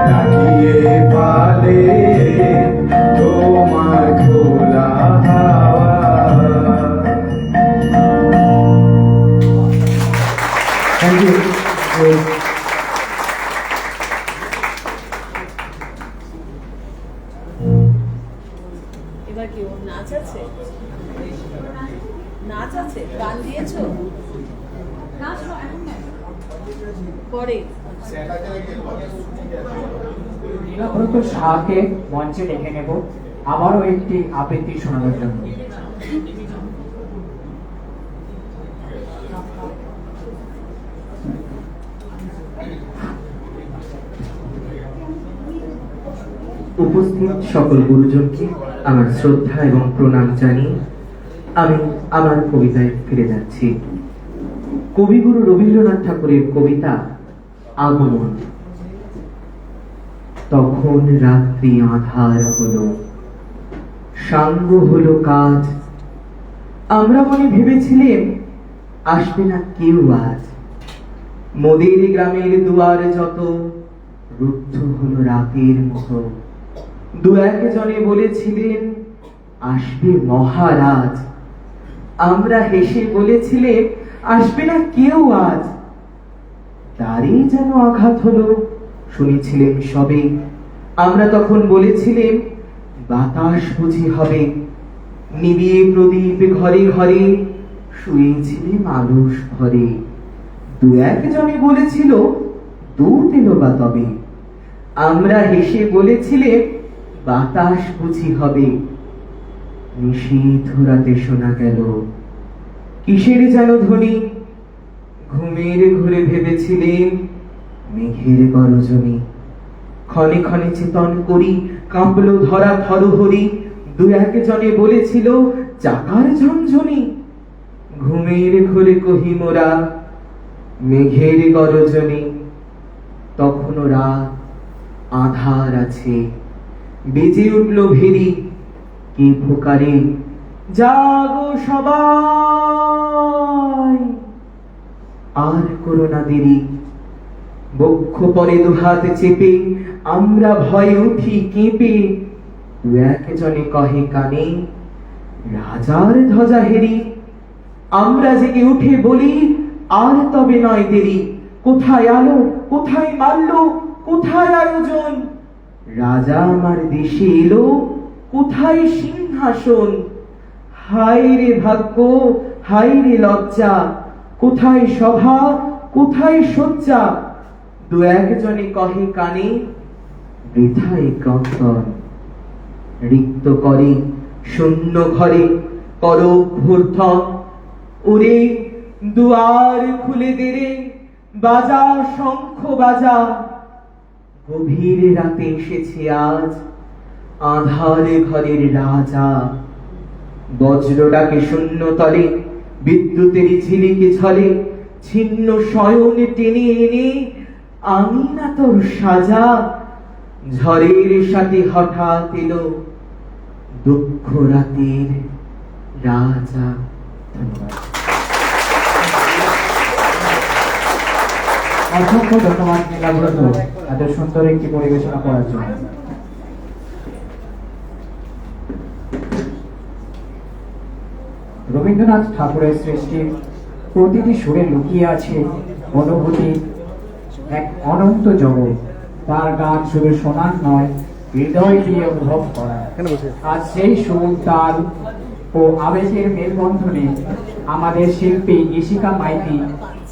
ডাকিয়ে পালে তোমার খোলা হাওয়া। Thank you. এবার কি ওর নাচ আছে? নাচ আছে? গান দিয়েছো? নাচ এখন না। পরে নীলাব্রত শাহকে মঞ্চে ডেকে নেব আবারও একটি আবৃত্তি শোনানোর জন্য। উপস্থিত সকল গুরুজনকে আমার শ্রদ্ধা এবং প্রণাম জানিয়ে আমি আমার কবিতায় ফিরে যাচ্ছি। কবিগুরু রবীন্দ্রনাথ ঠাকুরের কবিতা আগমন। তখন রাত্রি আঁধার হলো, সাঙ্গ হলো কাজ, আমরা মনে ভেবেছিলেন আসবে না কেউ আজ। মোদের গ্রামের দুয়ার যত রুদ্ধ হলো রাতের মতো, দু একজনে বলেছিলেন আসবে মহারাজ, আমরা হেসে বলেছিলেন আসবে না কেউ আজ। তারই যেন আঘাত হলো, শুনেছিলেন সবে, আমরা তখন বলেছিলেন বাতাস বুঝি হবে। নিবিয়ে প্রদীপ ঘরে ঘরে শুয়েছিলেন মানুষ ঘরে, দু একজনে বলেছিল দুধ এলো বা তবে, আমরা হেসে বলেছিলেন বাতাস বুঝি হবে। নিশীথ রাতে শোনা গেল কিসের যেন ধ্বনি, ঘুমের ঘুরে ভেবেছিলেন মেঘের গরজনী। ক্ষণে ক্ষণে চেতন করি কাঁপলো ধরা থরহরি, দু একজনে বলেছিল চাকার ঝনঝনি। ঘুমের ঘুরে কহি মোরা মেঘের গরজনী, তখনও রাত আধার আছে, বেজে উঠল ভেরি কে ফোকারে জাগো সবাই, আর করো না দেরি। বক্ষ পরে দুহাত চেপে আমরা ভয়ে উঠি কেঁপে, দু একজনে কহে কানে রাজার ধ্বজা হেরি। আমরা জেগে উঠে বলি আর তবে নয় দেরি, কোথায় আলো কোথায় মাল্য কোথায় আয়োজন, রাজা আমার দেশে এলো কোথায় সিংহাসন। হায় রে ভাগ্য হায় রে লজ্জা, কোথায় সভা কোথায় শয্যা, দু একজনে কহে কানে বৃথায় ক্রন্দন। রিক্ত করে শূন্য ঘরে কর অভ্যর্থন, ওরে দুয়ার খুলে দে রে বাজা শঙ্খ বাজা। গভীর রাতে এসেছে আজ আঁধারে ঘরের রাজা, বজ্র ডাকে শূন্য তলে বিদ্যুতের ঝিলিকে ছলে, ছিন্ন শয়ন টেনে এনে আমি না তোর সাজা। ঝড়ের সাথে হঠাৎ এলো দুঃখ রাতের রাজা। ধন্যবাদ। অসংখ্য ধন্যবাদ নীলাব্রত এত সুন্দর একটি পরিবেশনা করার জন্য। রবীন্দ্রনাথ ঠাকুরের সৃষ্টির প্রতিটি সুরে লুকিয়ে আছে অনুভূতি, এক অনন্ত জগৎ। তার গান শুধু শোনার নয়, হৃদয় দিয়ে অনুভব করা। আজ সেই সুর, তাল ও আবেগের মেলবন্ধনে আমাদের শিল্পী ইশিকা মাইতি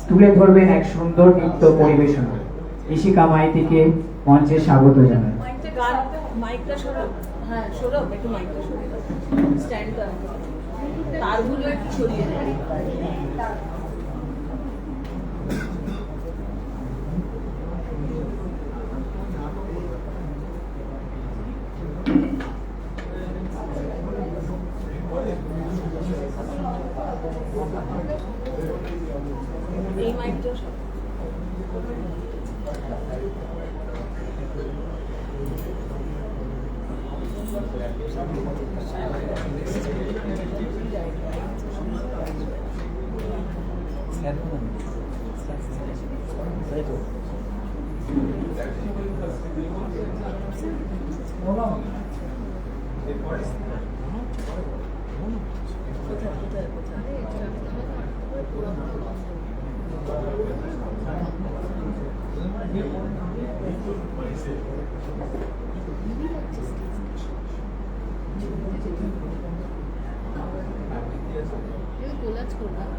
তুলে ধরবেন এক সুন্দর নৃত্য পরিবেশনা। ইশিকা মাইতিকে মঞ্চে স্বাগত জানাই। মাইকটা সরাও, হ্যাঁ সরাও একটু, মাইকটা সরিয়ে দাও, স্ট্যান্ড করো, তারগুলো একটু সরিয়ে দাও। এই মাইকটা সব কোলাজ করলাম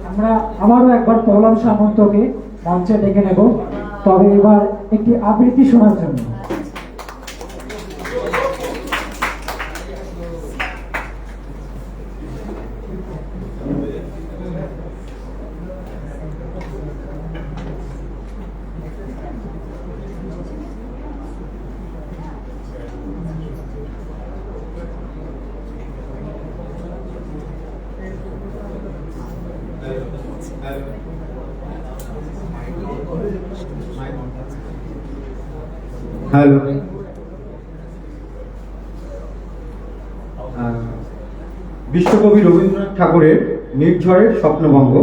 আমরা আবারও একবার পলম সামন্তকে মঞ্চে ডেকে নেব, তবে এবার একটি আবৃত্তি শোনার জন্য। হ্যালো, বিশ্বকবি রবীন্দ্রনাথ ঠাকুরের নির্ঝরের স্বপ্নভঙ্গ।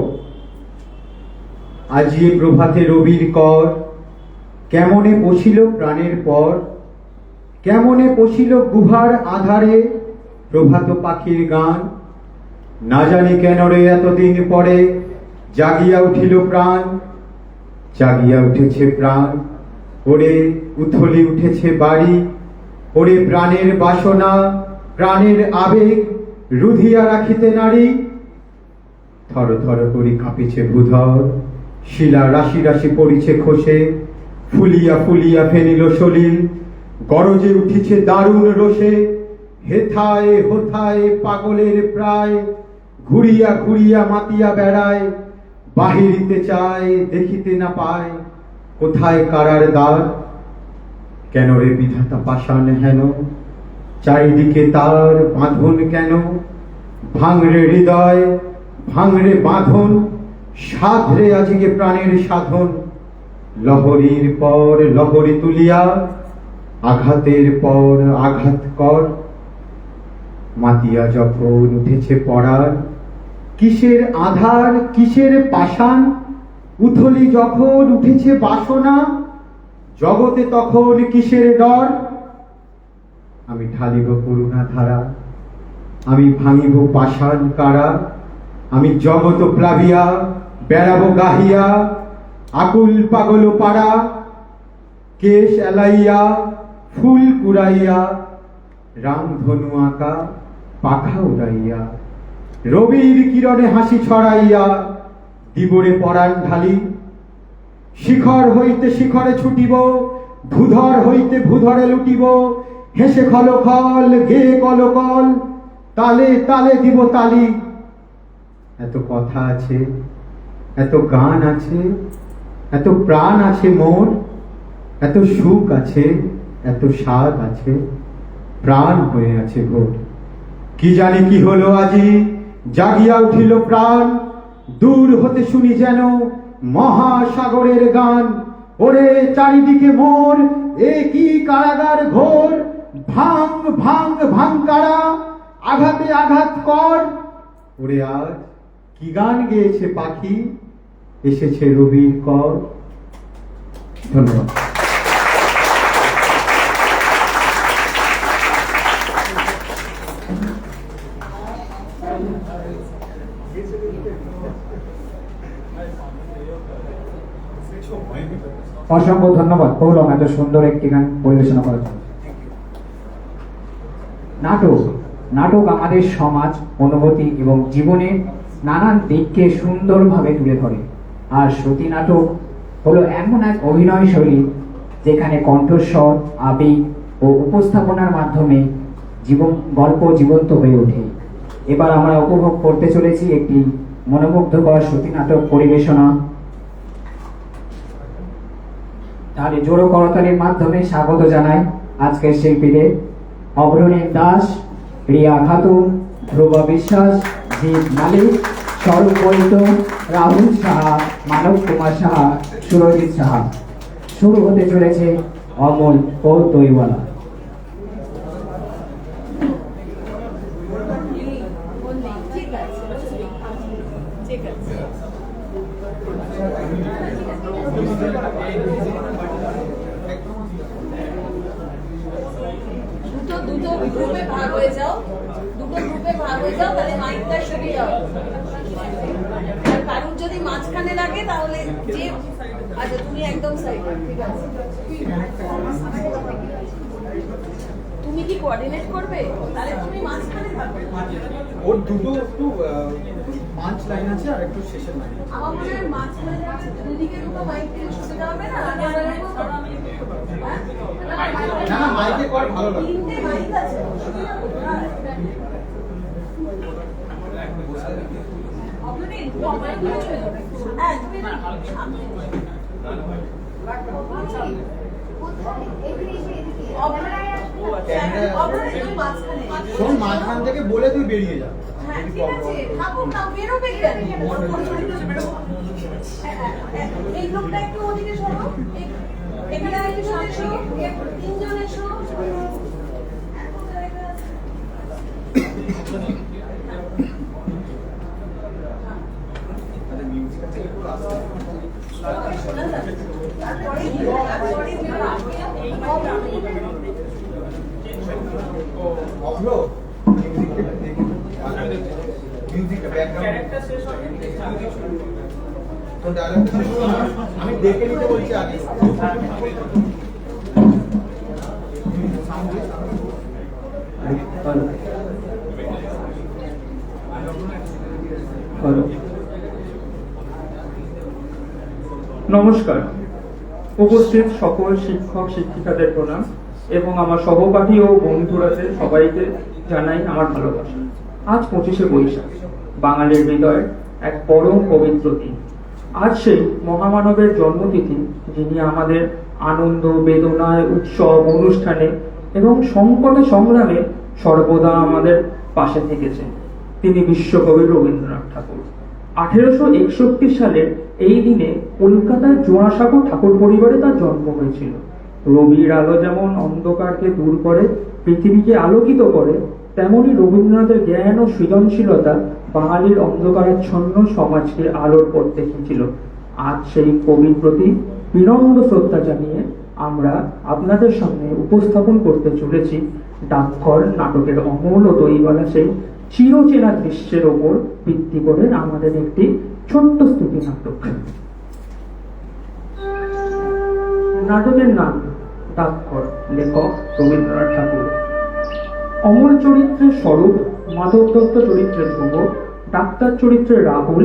আজি প্রভাতে রবির কর, কেমনে পশিল প্রাণের পর, কেমনে পশিল গুহার আধারে প্রভাত পাখির গান। না জানি কেন রে এতদিন পরে জাগিয়া উঠিল প্রাণ, জাগিয়া উঠেছে প্রাণ। ওরে উথলি উঠেছে বাড়ি, ওরে প্রাণের বাসনা প্রাণের আবেগ রুধিয়া রাখিতে নারী। থর থর করি কাঁপিছে ভূধর, শিলা রাশি রাশি পড়িছে খসে, ফুলিয়া ফুলিয়া ফেনিল সলিল, গরজে উঠিছে দারুণ রোষে, হেথায় হোথায় পাগলের প্রায়, ঘুরিয়া ঘুরিয়া মাতিয়া বেড়ায়, বাহিরিতে চায় দেখিতে না পায়, কোথায় কারার দ্বার? কেন রে বিধাতা পাষাণ হেন, চারিদিকে তার বাঁধন কেন? ভাঙরে হৃদয়, ভাঙরে বাঁধন, সাধরে আজকে প্রাণের সাধন। লহরীর পর লহরী তুলিয়া, আঘাতের পর আঘাত কর। মাতিয়া যখন উঠেছে পড়ার, কিসের আধার কিসের পাষাণ? উথলি যখন উঠেছে বাসনা, জগতে তখন কিসের ডর? আমি ঢালিব করুণা ধারা, আমি ভাঙিব পাষাণ কারা, আমি জগত প্লাবিয়া বেড়াবো গাহিয়া, আকুল পাগল পাড়া, কেশ এলাইয়া ফুল কুড়াইয়া, রামধনু আঁকা পাখা উড়াইয়া, রবির কিরণে হাসি ছড়াইয়া, দিবরে পরাণ ঢালি। শিখর হইতে শিখরে ছুটিব, ভূধর হইতে ভূধরে লুটিব, হেসে খল খল গেয়ে কল কল, তালে তালে দিব তালি। এত কথা আছে, এত গান আছে, এত প্রাণ আছে মোর, এত সুখ আছে, এত স্বাদ আছে, প্রাণ হয়ে আছে ভোর। কি জানি কি হলো আজি, জাগিয়া উঠিল প্রাণ, দূর হতে শুনি যেন মহাসাগরের গান। ওরে চারিদিকে মোর, এ কি কারাগার ঘোর, ভাঙ ভাঙ ভাঙ কারা, আঘাতে আঘাত কর। ওরে আজ কি গান গেয়েছে পাখি, এসেছে রবির কর। ধন্যবাদ। অসংখ্য ধন্যবাদ পৌলম এত সুন্দর একটি গান পরিবেশনা করার জন্য। নাটক নাটক আমাদের সমাজ, অনুভূতি এবং জীবনের নানান দিককে সুন্দরভাবে তুলে ধরে। আর সতী নাটক হলো এমন এক অভিনয় শৈলী যেখানে কণ্ঠস্বর, আবেগ ও উপস্থাপনার মাধ্যমে গল্প জীবন্ত হয়ে ওঠে। এবার আমরা উপভোগ করতে চলেছি একটি মনোমুগ্ধকর সতী নাটক পরিবেশনা। তাহলে জোড়ো করতালির মাধ্যমে স্বাগত জানাই আজকের শিল্পীদের: অগ্রণী দাস, রিয়া খাতুন, ধ্রুব বিশ্বাস, জিৎ মালিক, স্বরূপ বৈদ্য, রাহুল সাহা, মানব কুমার সাহা, সুরজিৎ সাহা। শুরু হতে চলেছে অমল ও দইওয়ালা। ঠিক আছে, ঠিক আছে। দুটো গ্রুপে ভাগ হয়ে যাও, তাহলে মাইকটা সুবিধা হবে। আর কারুর যদি মাঝখানে লাগে তাহলে যে, আচ্ছা তুমি একদম সাইডে, ঠিক আছে। তুমি কি কোঅর্ডিনেট করবে? তাহলে তুমি মাঝখানে থাকবে। ওর দুটো একটু পাঁচ লাইন আছে আর একটু শেষের লাইন। আমার মনে হয় মাঝখানে দুদিকে দুটো মাইক দিলে সুবিধা হবে না? না মাইকে কর ভালো লাগে। তিনটে মাইক আছে। শোন, মাঝখান থেকে বলে তুই বেরিয়ে যা। হ্যাঁ ঠিক আছে, থাকুক না, বেরোবে কেন? এই গ্রুপটা একটু ওদিকে সরো, এখানে একজন এসো, তিনজন এসো। আমি দেখে নিতে বলছি আগে। নমস্কার, উপস্থিত সকল শিক্ষক শিক্ষিকাদের প্রণাম এবং আমার সহপাঠী ও বন্ধুরাদের সবাইকে জানাই আমার ভালোবাসা। আজ 25শে বৈশাখ, বাঙালির হৃদয়ের এক পরম পবিত্র দিন। আজ সেই মহামানবের জন্মতিথি, যিনি আমাদের আনন্দ, বেদনায়, উৎসব, অনুষ্ঠানে এবং সংকটে সংগ্রামে সর্বদা আমাদের পাশে থেকেছেন। তিনি বিশ্বকবি রবীন্দ্রনাথ ঠাকুর। 1861 সালের এই দিনে কলকাতার জোড়াসাঁকো ঠাকুর পরিবারে তার জন্ম হয়েছিল। রবির আলো যেমন অন্ধকারকে দূর করে, পৃথিবীকে আলোকিত করে, তেমনি রবীন্দ্রনাথের জ্ঞান ও সৃজনশীলতা বাঙালির অন্ধকারাচ্ছন্ন সমাজকে আলোর পথ দেখিয়েছিল। আজ সেই কবির প্রতি বিনম্র শ্রদ্ধা জানিয়ে আমরা আপনাদের সামনে উপস্থাপন করতে চলেছি ডাকঘর নাটকের অমূল ও দইওয়ালা সেই চিরচেনা দৃশ্যের ওপর ভিত্তি করে আমাদের একটি ছোট্ট স্তুতি নাটক। নাটকের নাম ডাকঘর, লেখক রবীন্দ্রনাথ ঠাকুর। অমল চরিত্রে স্বরূপ, মাধব দত্ত চরিত্রে ধ্রুব, ডাক্তার চরিত্রে রাহুল,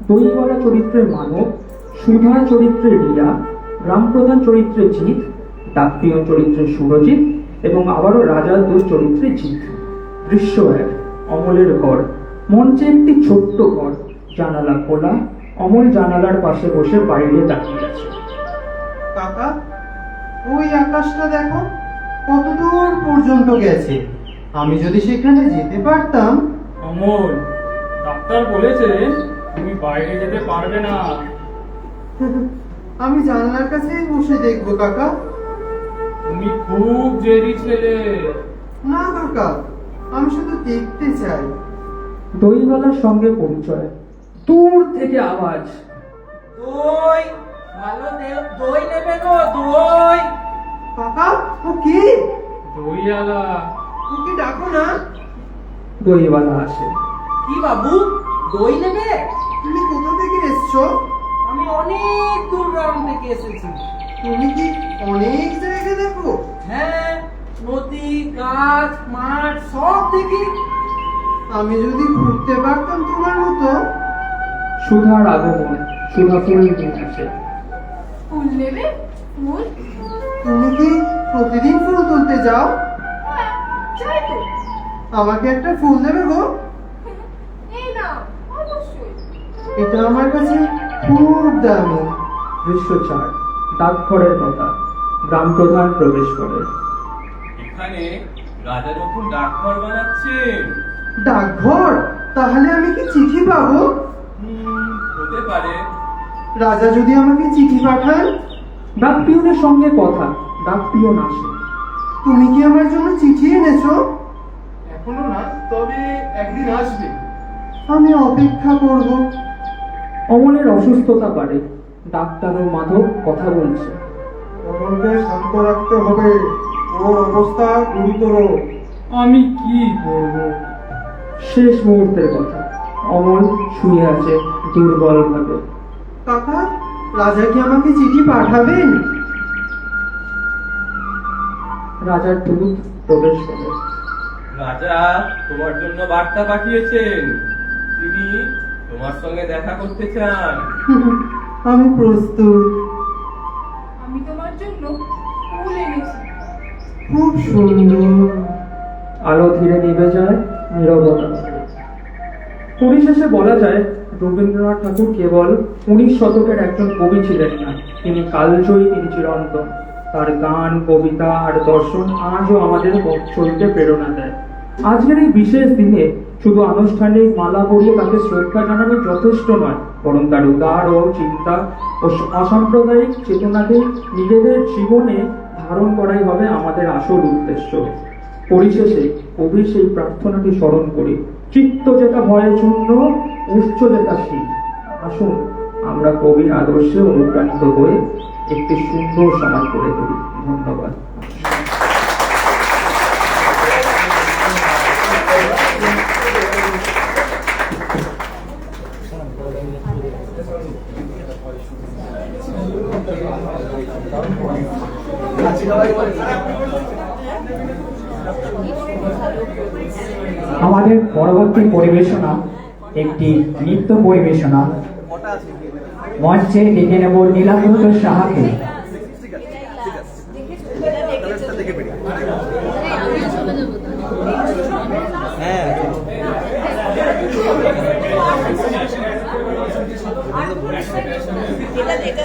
দইওয়ালা চরিত্রে মানব, সুধা চরিত্রে রিয়া, গ্রামপ্রধান চরিত্রে জিৎ, ডাকপিয়ন চরিত্রে সুরজিৎ এবং আবারও রাজার দোষ চরিত্রে জিৎ। দৃশ্য 1, অমলের ঘর। মঞ্চে একটি ছোট্ট ঘর, জানালা খোলা। অমল জানালার পাশে বসে বাইরে তাকিয়ে আছে। কাকা, ওই আকাশটা দেখো কত দূর পর্যন্ত গেছে। আমি যদি সেখানে যেতে পারতাম। অমল, ডাক্তার বলেছে তুমি বাইরে যেতে পারবে না। আমি জানলার কাছেই বসে দেখবো কাকা। তুমি খুব জেদি ছেলে। না কাকা, আমি শুধু দেখতে চাই। দইওয়ালার সঙ্গে পরিচয়। দূর থেকে আওয়াজ, দই ভালো দই নেবে গো, দই। কাকা, ও কি? দইওয়ালা। ওকে ডাকো না। দইওয়ালা আসে। কি বাবু, দই নেবে? তুমি কোথা থেকে এসছো? আমি অনেক দূর গ্রাম থেকে এসেছি। তুমি কি অনেক জায়গা দেখো? হ্যাঁ, নদী, গাছ, মাঠ সব দেখি। আমি যদি ঘুরতে পারতাম তোমার মতো। সুধার আগমন। সুধা ফুল নিয়ে আসে। ফুল নেবে? ফুল? তুমি কি প্রতিদিন ফুল তুলতে যাও? হ্যাঁ, যাই তো। আমাকে একটা ফুল দেবে গো? এই নাও, অবশ্যই। এটা আমার কাছে খুব দামি। দৃশ্য 4, ডাকঘরের কথা। গ্রাম প্রধান প্রবেশ করে। এখানে রাজা নতুন ডাকঘর বানাচ্ছেন। ডাকঘর? তাহলে আমি কি চিঠি পাবো? হতে পারে। রাজা যদি আমাকে চিঠি পাঠান? ডাকপিয়নের সঙ্গে কথা। ডাকপিয়ন আসে। তুমি কি আমার জন্য চিঠি এনেছো? এখনো না, তবে একদিন আসবে। আমি অপেক্ষা করব। অমলের অসুস্থতা বাড়ে। ডাক্তার ও মাধব কথা বলছে। অমলকে শান্ত রাখতে হবে, ওর অবস্থা গুরুতর। আমি কি করব? শেষ মুহূর্তের কথা। অমল শুয়ে আছে দুর্বল ভাবে। কাকা, রাজা কি আমাকে চিঠি পাঠাবেন? রাজার দূত প্রবেশ করে। রাজা তোমার জন্য বার্তা পাঠিয়েছেন। তিনি তোমার সঙ্গে দেখা করতে চান। আমি প্রস্তুত। আমি তোমার জন্য ফুল এনেছি। খুব সুন্দর। আলো ধীরে নিভে যায়, নীরবতা। পরিশেষে বলা যায় রবীন্দ্রনাথ ঠাকুর কেবল 19 শতকের একজন কবি ছিলেন না, তিনি কালজয়ী, তিনি চিরন্তন। তার গান, কবিতা আর দর্শন আজও আমাদের পথ চলতে প্রেরণা দেয়। আজকের এই বিশেষ দিনে শুধু আনুষ্ঠানিক মালা পরিয়ে তাকে শ্রদ্ধা জানানো যথেষ্ট নয়, বরং তার উদার ও চিন্তা ও অসাম্প্রদায়িক চেতনাকে নিজেদের জীবনে ধারণ করাই হবে আমাদের আসল উদ্দেশ্য। পরিশেষে কবির সেই প্রার্থনাটি স্মরণ করি, চিত্ত যেটা ভয়ে চূর্ণ, উচ্চ যেটা শীত। আসুন আমরা কবির আদর্শে অনুপ্রাণিত হয়ে একটি সুন্দর সমাজ গড়ে তুলি। ধন্যবাদ। আমাদের পরবর্তী পরিবেশনা একটি নৃত্য পরিবেশনা। মঞ্চে ডেকে নেব নীলাম্বর সাহাকে। আমিও চলে যাবো তো। হ্যাঁ এটা দেখে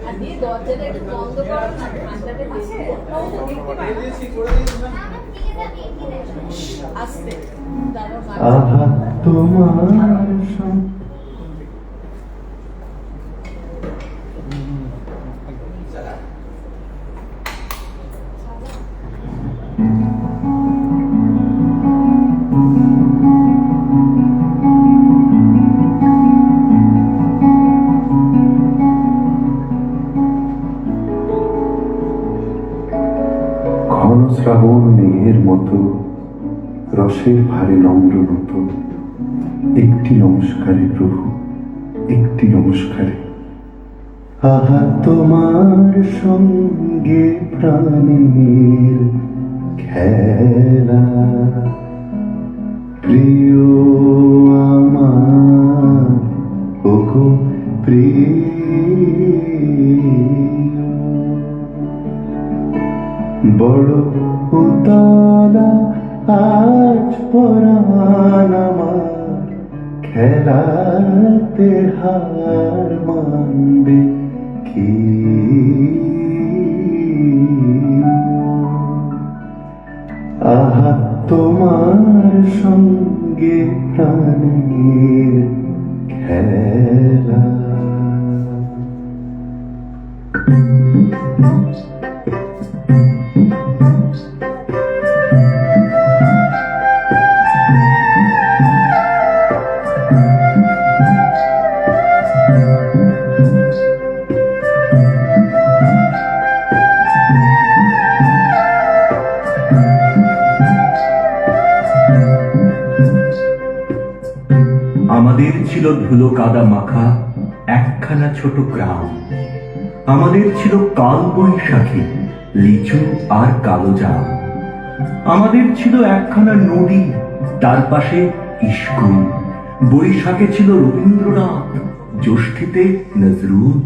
আর দিয়ে দরজাটা একটু বন্ধ করো না, ঠান্ডাটা বেশি আসতে আহা তোমার ঘন শ্রাবণ মেঘের মতো রসের ভারে নম্র মতো একটি নমস্কারে প্রভু, একটি নমস্কারে। আহা তোমার সঙ্গে প্রাণের খেলা, প্রিয় আমার ওগো প্রিয়, বড় উতলা আজ পরাণ আমার, খেলাতে হার মানবে কি? আহা তোমার সঙ্গে প্রাণের খেলা। আমাদের ছিল ধুলো কাদা মাখা একখানা ছোট গ্রাম, আমাদের ছিল কাল বৈশাখী, লিচু আর কালো জাম, আমাদের ছিল একখানা নদী, তার পাশে স্কুল, বৈশাখে ছিল রবীন্দ্রনাথ, জ্যৈষ্ঠীতে নজরুল।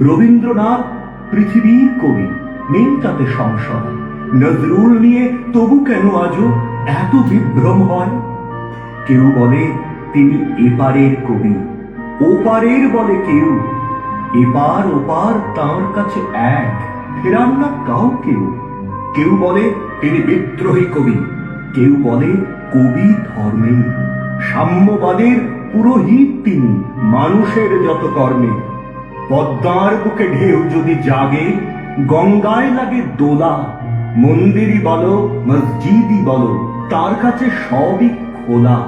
রবীন্দ্রনাথ পৃথিবীর কবি, নেই তাতে সংশয়, নজরুল নিয়ে তবু কেন আজও এত বিভ্রম হয়? কেউ বলে তিনি এপারের কবি, ওপারের বলে কেউ, এপার ওপার তাঁর কাছে এক, ফেরান না কাউকেও। কেউ বলে তিনি বিদ্রোহী কবি, কেউ বলে কবি ধর্মে, সাম্যবাদের পুরোহিত তিনি মানুষের যত কর্মে। পদ্মার বুকে ঢেউ যদি জাগে, গঙ্গায় লাগে দোলা, মন্দিরই বলো মসজিদই বলো তার কাছে সবই খোলা।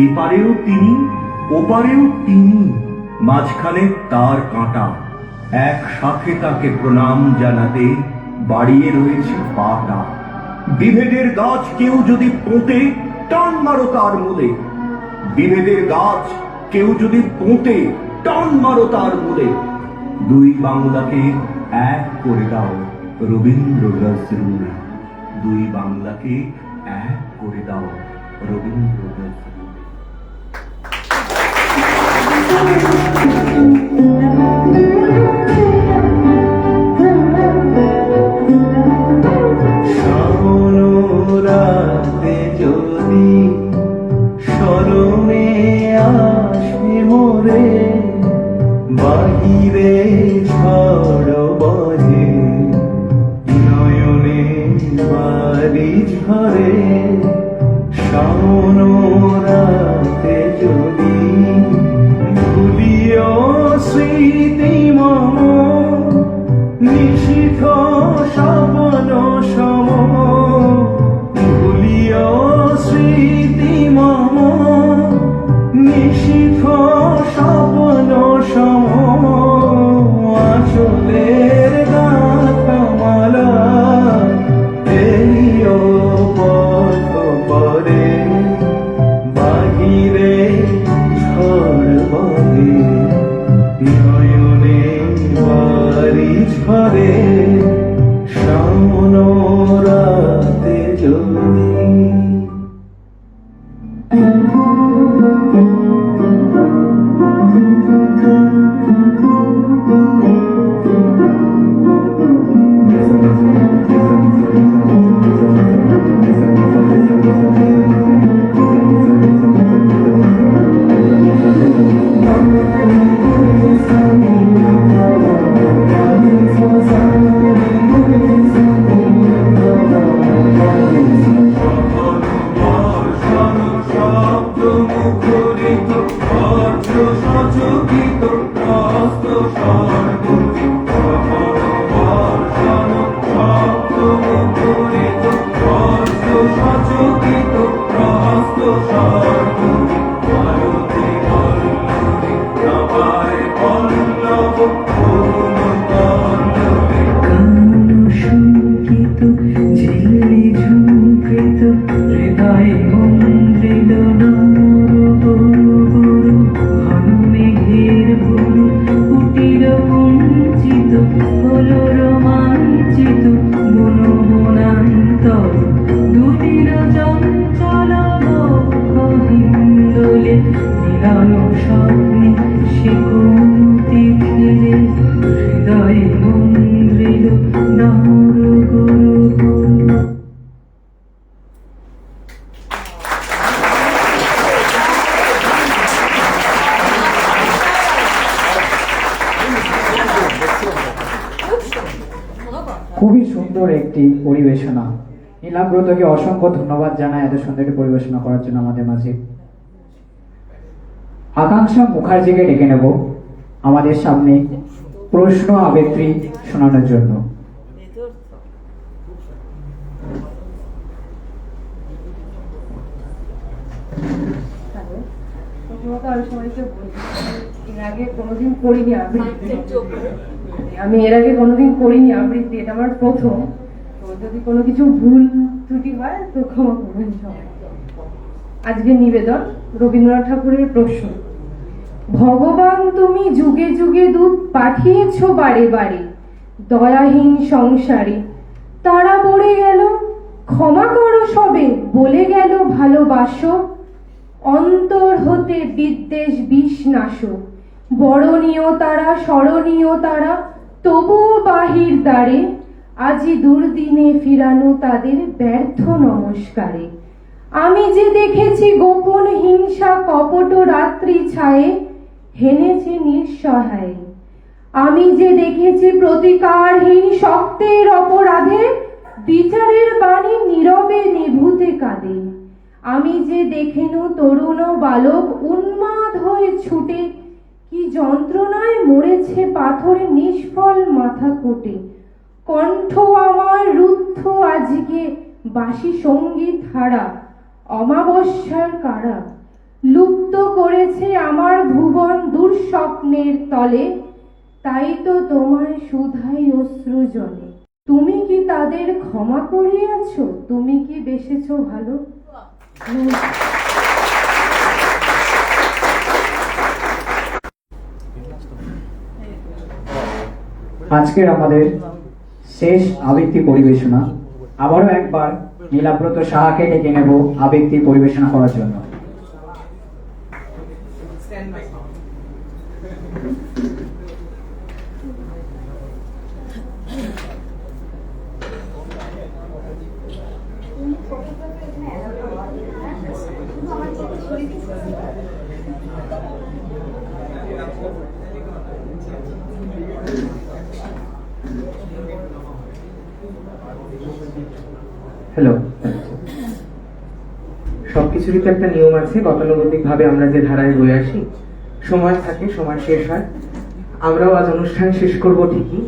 এপারেও তিনি ওপারেও তিনি, মাঝখানে তার কাঁটা, একসাথে তাকে প্রণাম জানাতে বাড়িয়ে রয়েছে পাটা। বিভেদের গাছ কেউ যদি পোঁতে, টান মারো তার মূলে, বিভেদের গাছ কেউ যদি পোঁতে, টান মারো তার মূলে। দুই বাংলাকে এক করে দাও রবীন্দ্র নজরুল, দুই বাংলাকে এক করে দাও রবীন্দ্র নজরুল। রাতে যদি স্মরণে আসে মোরে, বাহিরে ঝড় বজে নয়নে বাড়ি ঝরে শাওন রাতে যদি ভুলিও স্মৃতি মম নিশিথ স্বপ্ন সম ভুলিও স্মৃতি মম নিশিথ স্বপ্ন সম আচলের গাঁথমালা এলিও পথ পরে বাহিরে ঝড় বহে নয়নে বাড়ি ঝরে শাওন রাতে যদি খুবই সুন্দর একটি পরিবেশনা। নীলাব্রতকে অসংখ্য ধন্যবাদ জানাই এত সুন্দর একটি পরিবেশনা করার জন্য আমাদের মাঝে। আকাঙ্ক্ষা মুখার্জিকে ডেকে নেব আমাদের সামনে প্রশ্ন আবৃত্তি শোনানোর জন্য। প্রথমত আমি সবাইকে বলছি এর আগে কোনোদিন করিনি আবৃত্তি, আমি এর আগে কোনোদিন করিনি আবৃত্তি, এটা আমার প্রথম। তো যদি কোনো কিছু ভুল ত্রুটি হয় তো ক্ষমা করবেন সবাই। আজকে নিবেদন রবীন্দ্রনাথ ঠাকুরের প্রশ্ন। ভগবান তুমি যুগে যুগে দূত পাঠিয়েছ বারে বারে দয়াহীন সংসারে, তারা বলে গেল ক্ষমা করো সবে, বলে গেল ভালোবাসো, অন্তর হতে বিদ্বেষ বিষ নাশো, বরণীয় তারা স্মরণীয় তারা, তবুও বাহির দ্বারে আজি দুর্দিনে ফিরানো তাদের ব্যর্থ নমস্কারে। আমি যে দেখেছি গোপন হিংসা কপট রাত্রি ছায়ে হেনেছে নিঃসহায়, আমি যে দেখেছি প্রতিকারহীন শক্তের অপরাধে বিচারের বাণী নীরবে নিভূতে কাঁদে। আমি যে দেখেনু তরুণ বালক উন্মাদ হয়ে ছুটে কি যন্ত্রণায় মরেছে পাথরে নিষ্ফল মাথা কোটে। কণ্ঠ আমার রুদ্ধ আজকে বাসি সঙ্গীত হারা, অমাবস্যার কারা লুপ্ত করেছে আমার ভুবন দুঃস্বপ্নের তলে, তাই তো তোমায় সুধাই অশ্রু জলে। তুমি কি তাদের ক্ষমা করিয়াছ, তুমি কি বেসেছ ভালো? আজকের আমাদের শেষ আবৃত্তি পরিবেশনা। আবারও একবার নীলাব্রত সাহাকে ডেকে নেব আবৃত্তি পরিবেশনা করার জন্য। হ্যালো। সবকিছুরই তো একটা নিয়ম আছে, গতানুগতিক ভাবে আমরা যে ধারায় বয়ে আসি, সময় থাকে, সময় শেষ হয়। আমরাও আজ অনুষ্ঠান শেষ করব ঠিকই,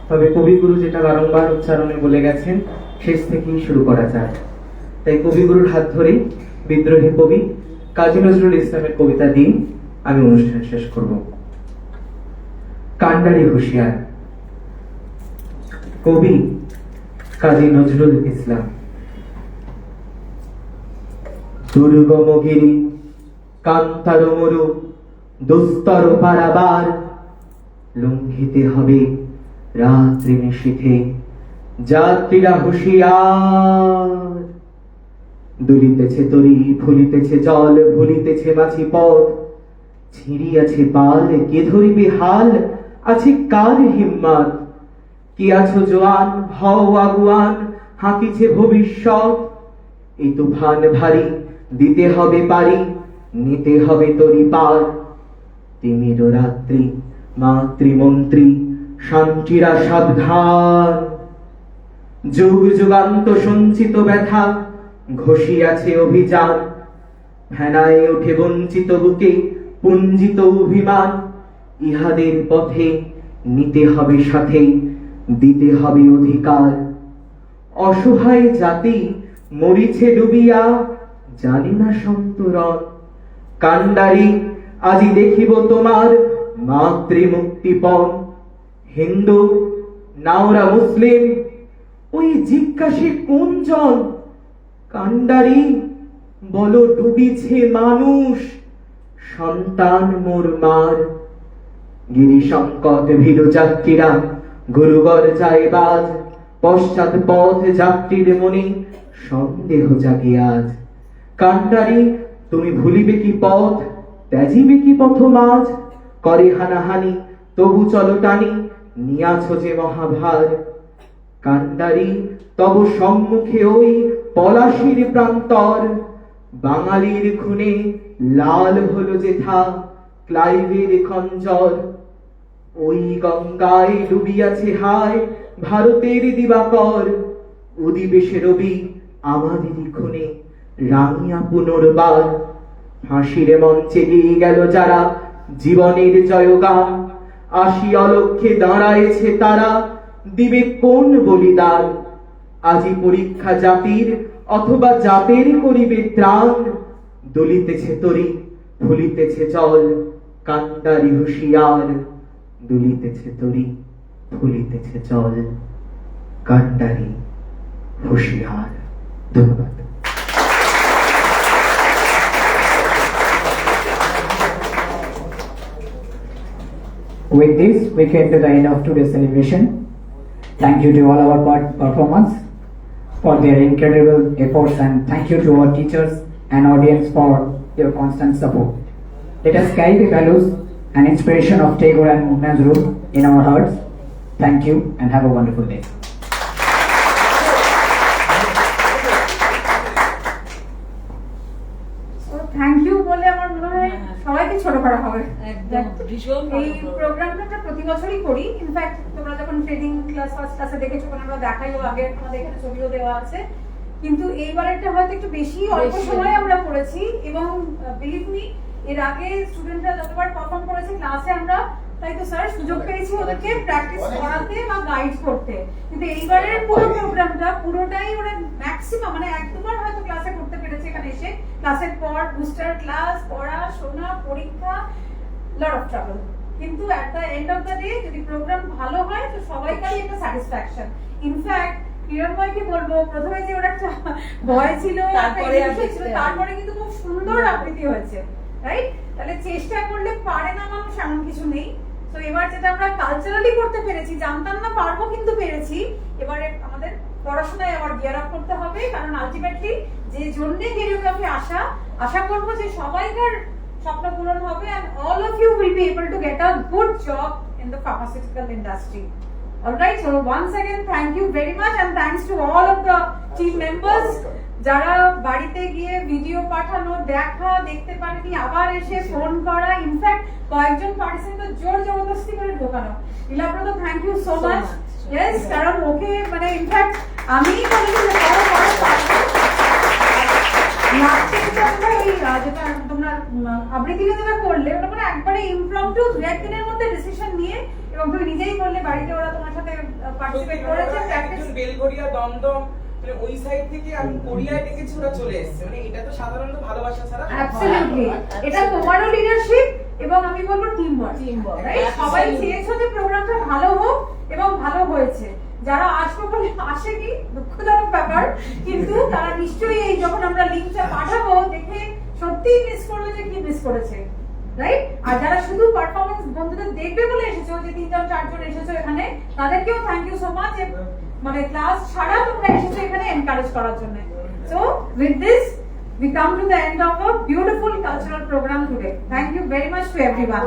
তবে কবিগুরু যেটা বারংবার উচ্চারণে বলে গেছেন, শেষ থেকেই শুরু করা যায়। তাই কবিগুরুর হাত ধরেই বিদ্রোহী কবি কাজী নজরুল ইসলামের কবিতা দিয়ে আমি অনুষ্ঠান শেষ করব। কান্ডারি হুঁশিয়ার, কবি কাজী নজরুল ইসলাম। দুর্গমগিরি কান্তার মরু দুস্তর পারাবার, লঙ্ঘিতে হবে রাত্রি নিশীথে যাত্রীরা হুঁশিয়ার। দুলিতেছে তরি, ফুলিতেছে জল, ভুলিতেছে মাছি পথ, ছিঁড়িয়াছে পাল, কে ধরিবে হাল, আছে কার হিম্মত। কি আছো জোয়ান, হও আগুয়ান, হাঁকিছে ভবিষ্যৎ। এই তুফান ভারী, দিতে হবে পারি, নিতে হবে তরি পার। তিমির রাত্রি, মাতৃমন্ত্রী, শান্তিরা সাবধান। যুগ যুগান্ত সঞ্চিত ব্যথা, ঘষিয়াছে অভিযান। ফেনায় ওঠে বঞ্চিত বুকে পুঞ্জিত অভিমান। ইহাদের পথে নিতে হবে সাথে, দিতে হবে অধিকার। অসহায় জাতি মরিছে ডুবিয়া, জানি না সন্তরণ। কান্ডারি আজি দেখিব তোমার মাতৃমুক্তিপণ। হিন্দু নাওরা মুসলিম, ওই জিজ্ঞাসে কোন জন? কান্ডারি বলো ডুবিছে মানুষ, সন্তান মোর মার। গিরি সংকট ভীরু যাত্রীরা গুরুগর যায় বাজ। পশ্চাৎ পথ যাত্রীর মনে সন্দেহ জাগে আজ। কান্ডারি তুমি ভুলিবে কি পথ, ত্যাজিবে কি পথ মাঝ? করে হানাহানি তবু চলো টানি, নিয়াছ যে মহাভার। কান্ডারি তব সম্মুখে ওই পলাশির প্রান্তর। বাঙালির খুনে লাল হলো যেথা ক্লাইভের খঞ্জর। ওই গঙ্গায় ডুবিয়াছে হায় ভারতের দিবাকর। উদিবেশে রবি আমাদেরই খুনে রাঙিয়া পুনর্বার। ফাঁসির মঞ্চে দিয়ে গেল যারা জীবনের জয়গান। আসি অলক্ষ্যে দাঁড়ায়েছে তারা, দিবে কোন বলিদান? আজি পরীক্ষা জাতির, অথবা জাতের করিবে ত্রাণ। দুলিতেছে তরি, ফুলিতেছে জল, কান্ডারি হুঁশিয়ার। দুলিতেছে তরি, ফুলিতেছে জল, কান্ডারি হুঁশিয়ার। ধন্যবাদ। With this, we came to the end of today's celebration. Thank you to all our performers for their incredible efforts, and thank you to our teachers and audience for your constant support. Let us carry the values and inspiration of Tagore and Nazrul in our hearts. Thank you and have a wonderful day. Thank you বলে আমার মনে হয় সবাইকে ছোট করা হবে। একদম ভীষণ এই প্রোগ্রামটা আমরা প্রতি বছরই করি। ইনফ্যাক্ট তোমরা যখন ট্রেনিং ক্লাস ফার্স্ট ক্লাসে দেখেছো, তখন আমরা দেখাইও, আগে আমাদের এখানে ছবিও দেওয়া আছে। কিন্তু এইবারেরটা হয়তো একটু বেশি অল্প সময় আমরা করেছি, এবং বিলিভ মি, এর আগে স্টুডেন্টরা যতবার পারফর্ম করেছে ক্লাসে আমরা, তাই তো স্যার, সুযোগ পেয়েছি ওদেরকে প্র্যাকটিস করাতে বা গাইড করতে। কিন্তু এইবারের পুরো প্রোগ্রামটা পুরোটাই ওরা ম্যাক্সিমাম মানে এক দুবার হয়তো ক্লাসে করতে পেরেছে এখানে এসে। ক্লাসের পর বুস্টার ক্লাস, পড়াশোনা, পরীক্ষা, লট অফ ট্রাবল। কিন্তু at the end of the day যদি প্রোগ্রাম ভালো হয় তো সবাইকারই একটা স্যাটিসফ্যাকশন। ইনফ্যাক্ট কিরণময়কে বলবো, প্রথমে যে ওরা একটা ভয় ছিল, তারপরে কিন্তু খুব সুন্দর আবৃত্তি হয়েছে, রাইট? তাহলে চেষ্টা করলে পারে না মানুষ, এমন কিছু নেই। তো এবার যেটা আমরা কালচারালি করতে পেরেছি, জানতাম না পারবো কিন্তু পেরেছি। এবারে আমাদের পড়াশোনায় আবার গিয়ার আপ করতে হবে, কারণ আলটিমেটলি যে জন্য কোরিওগ্রাফি আশা করবো যে সবাইকার স্বপ্ন পূরণ হবে, and all of you will be able to get a good job in the pharmaceutical industry. Alright, so once again thank you very much, and thanks to all of the team members যারা বাড়িতে গিয়ে video পাঠানো, দেখা, দেখতে পারেনি, আবার এসে phone করা, ইনফ্যাক্ট কয়েকজন পার্টিসিপেন্ট তো জোর জবরদস্তি করে ঢোকানো। Leelabrata, thank you so much. Yes, কারণ ওকে মানে ইনফ্যাক্ট আমি বলেছি যে যেটা তোমরা আবৃত্তিটা যেটা করলে ওটা মানে একবারে ইমপ্রম্পটু 2-1 দিনের মধ্যে ডিসিশন নিয়ে, এবং তুমি নিজেই বললে বাড়িতে ওরা তোমার সাথে পার্টিসিপেট করেছে, প্র্যাকটিস। একজন বেলঘরিয়া দমদম মানে ওই সাইড থেকে আমি কোরিয়ায় দেখেছি ওরা চলে এসেছে, মানে এটা তো সাধারণত ভালোবাসা ছাড়া অ্যাবসলিউটলি এটা তোমারও লিডারশিপ এবং আমি বলবো টিম ওয়ার্ক, রাইট? সবাই চেয়েছো যে প্রোগ্রামটা ভালো হোক এবং ভালো হয়েছে। যারা আসবে বলে আসেনি, দুঃখজনক ব্যাপার, কিন্তু তারা নিশ্চয়ই এই যখন আমরা লিংকটা পাঠাবো দেখে সত্যিই মিস করবে যে কি মিস করেছে, রাইট? আর যারা শুধু পারফরমেন্স বন্ধুদের দেখবে বলে এসেছো, যে 3-4 জন এসেছো এখানে, তাদেরকেও থ্যাংক ইউ সো মাচ, মানে ক্লাস ছাড়া তোমরা এসেছো এখানে এনকারেজ করার জন্য। So with this we come to the end of a beautiful cultural program today. Thank you very much to everyone.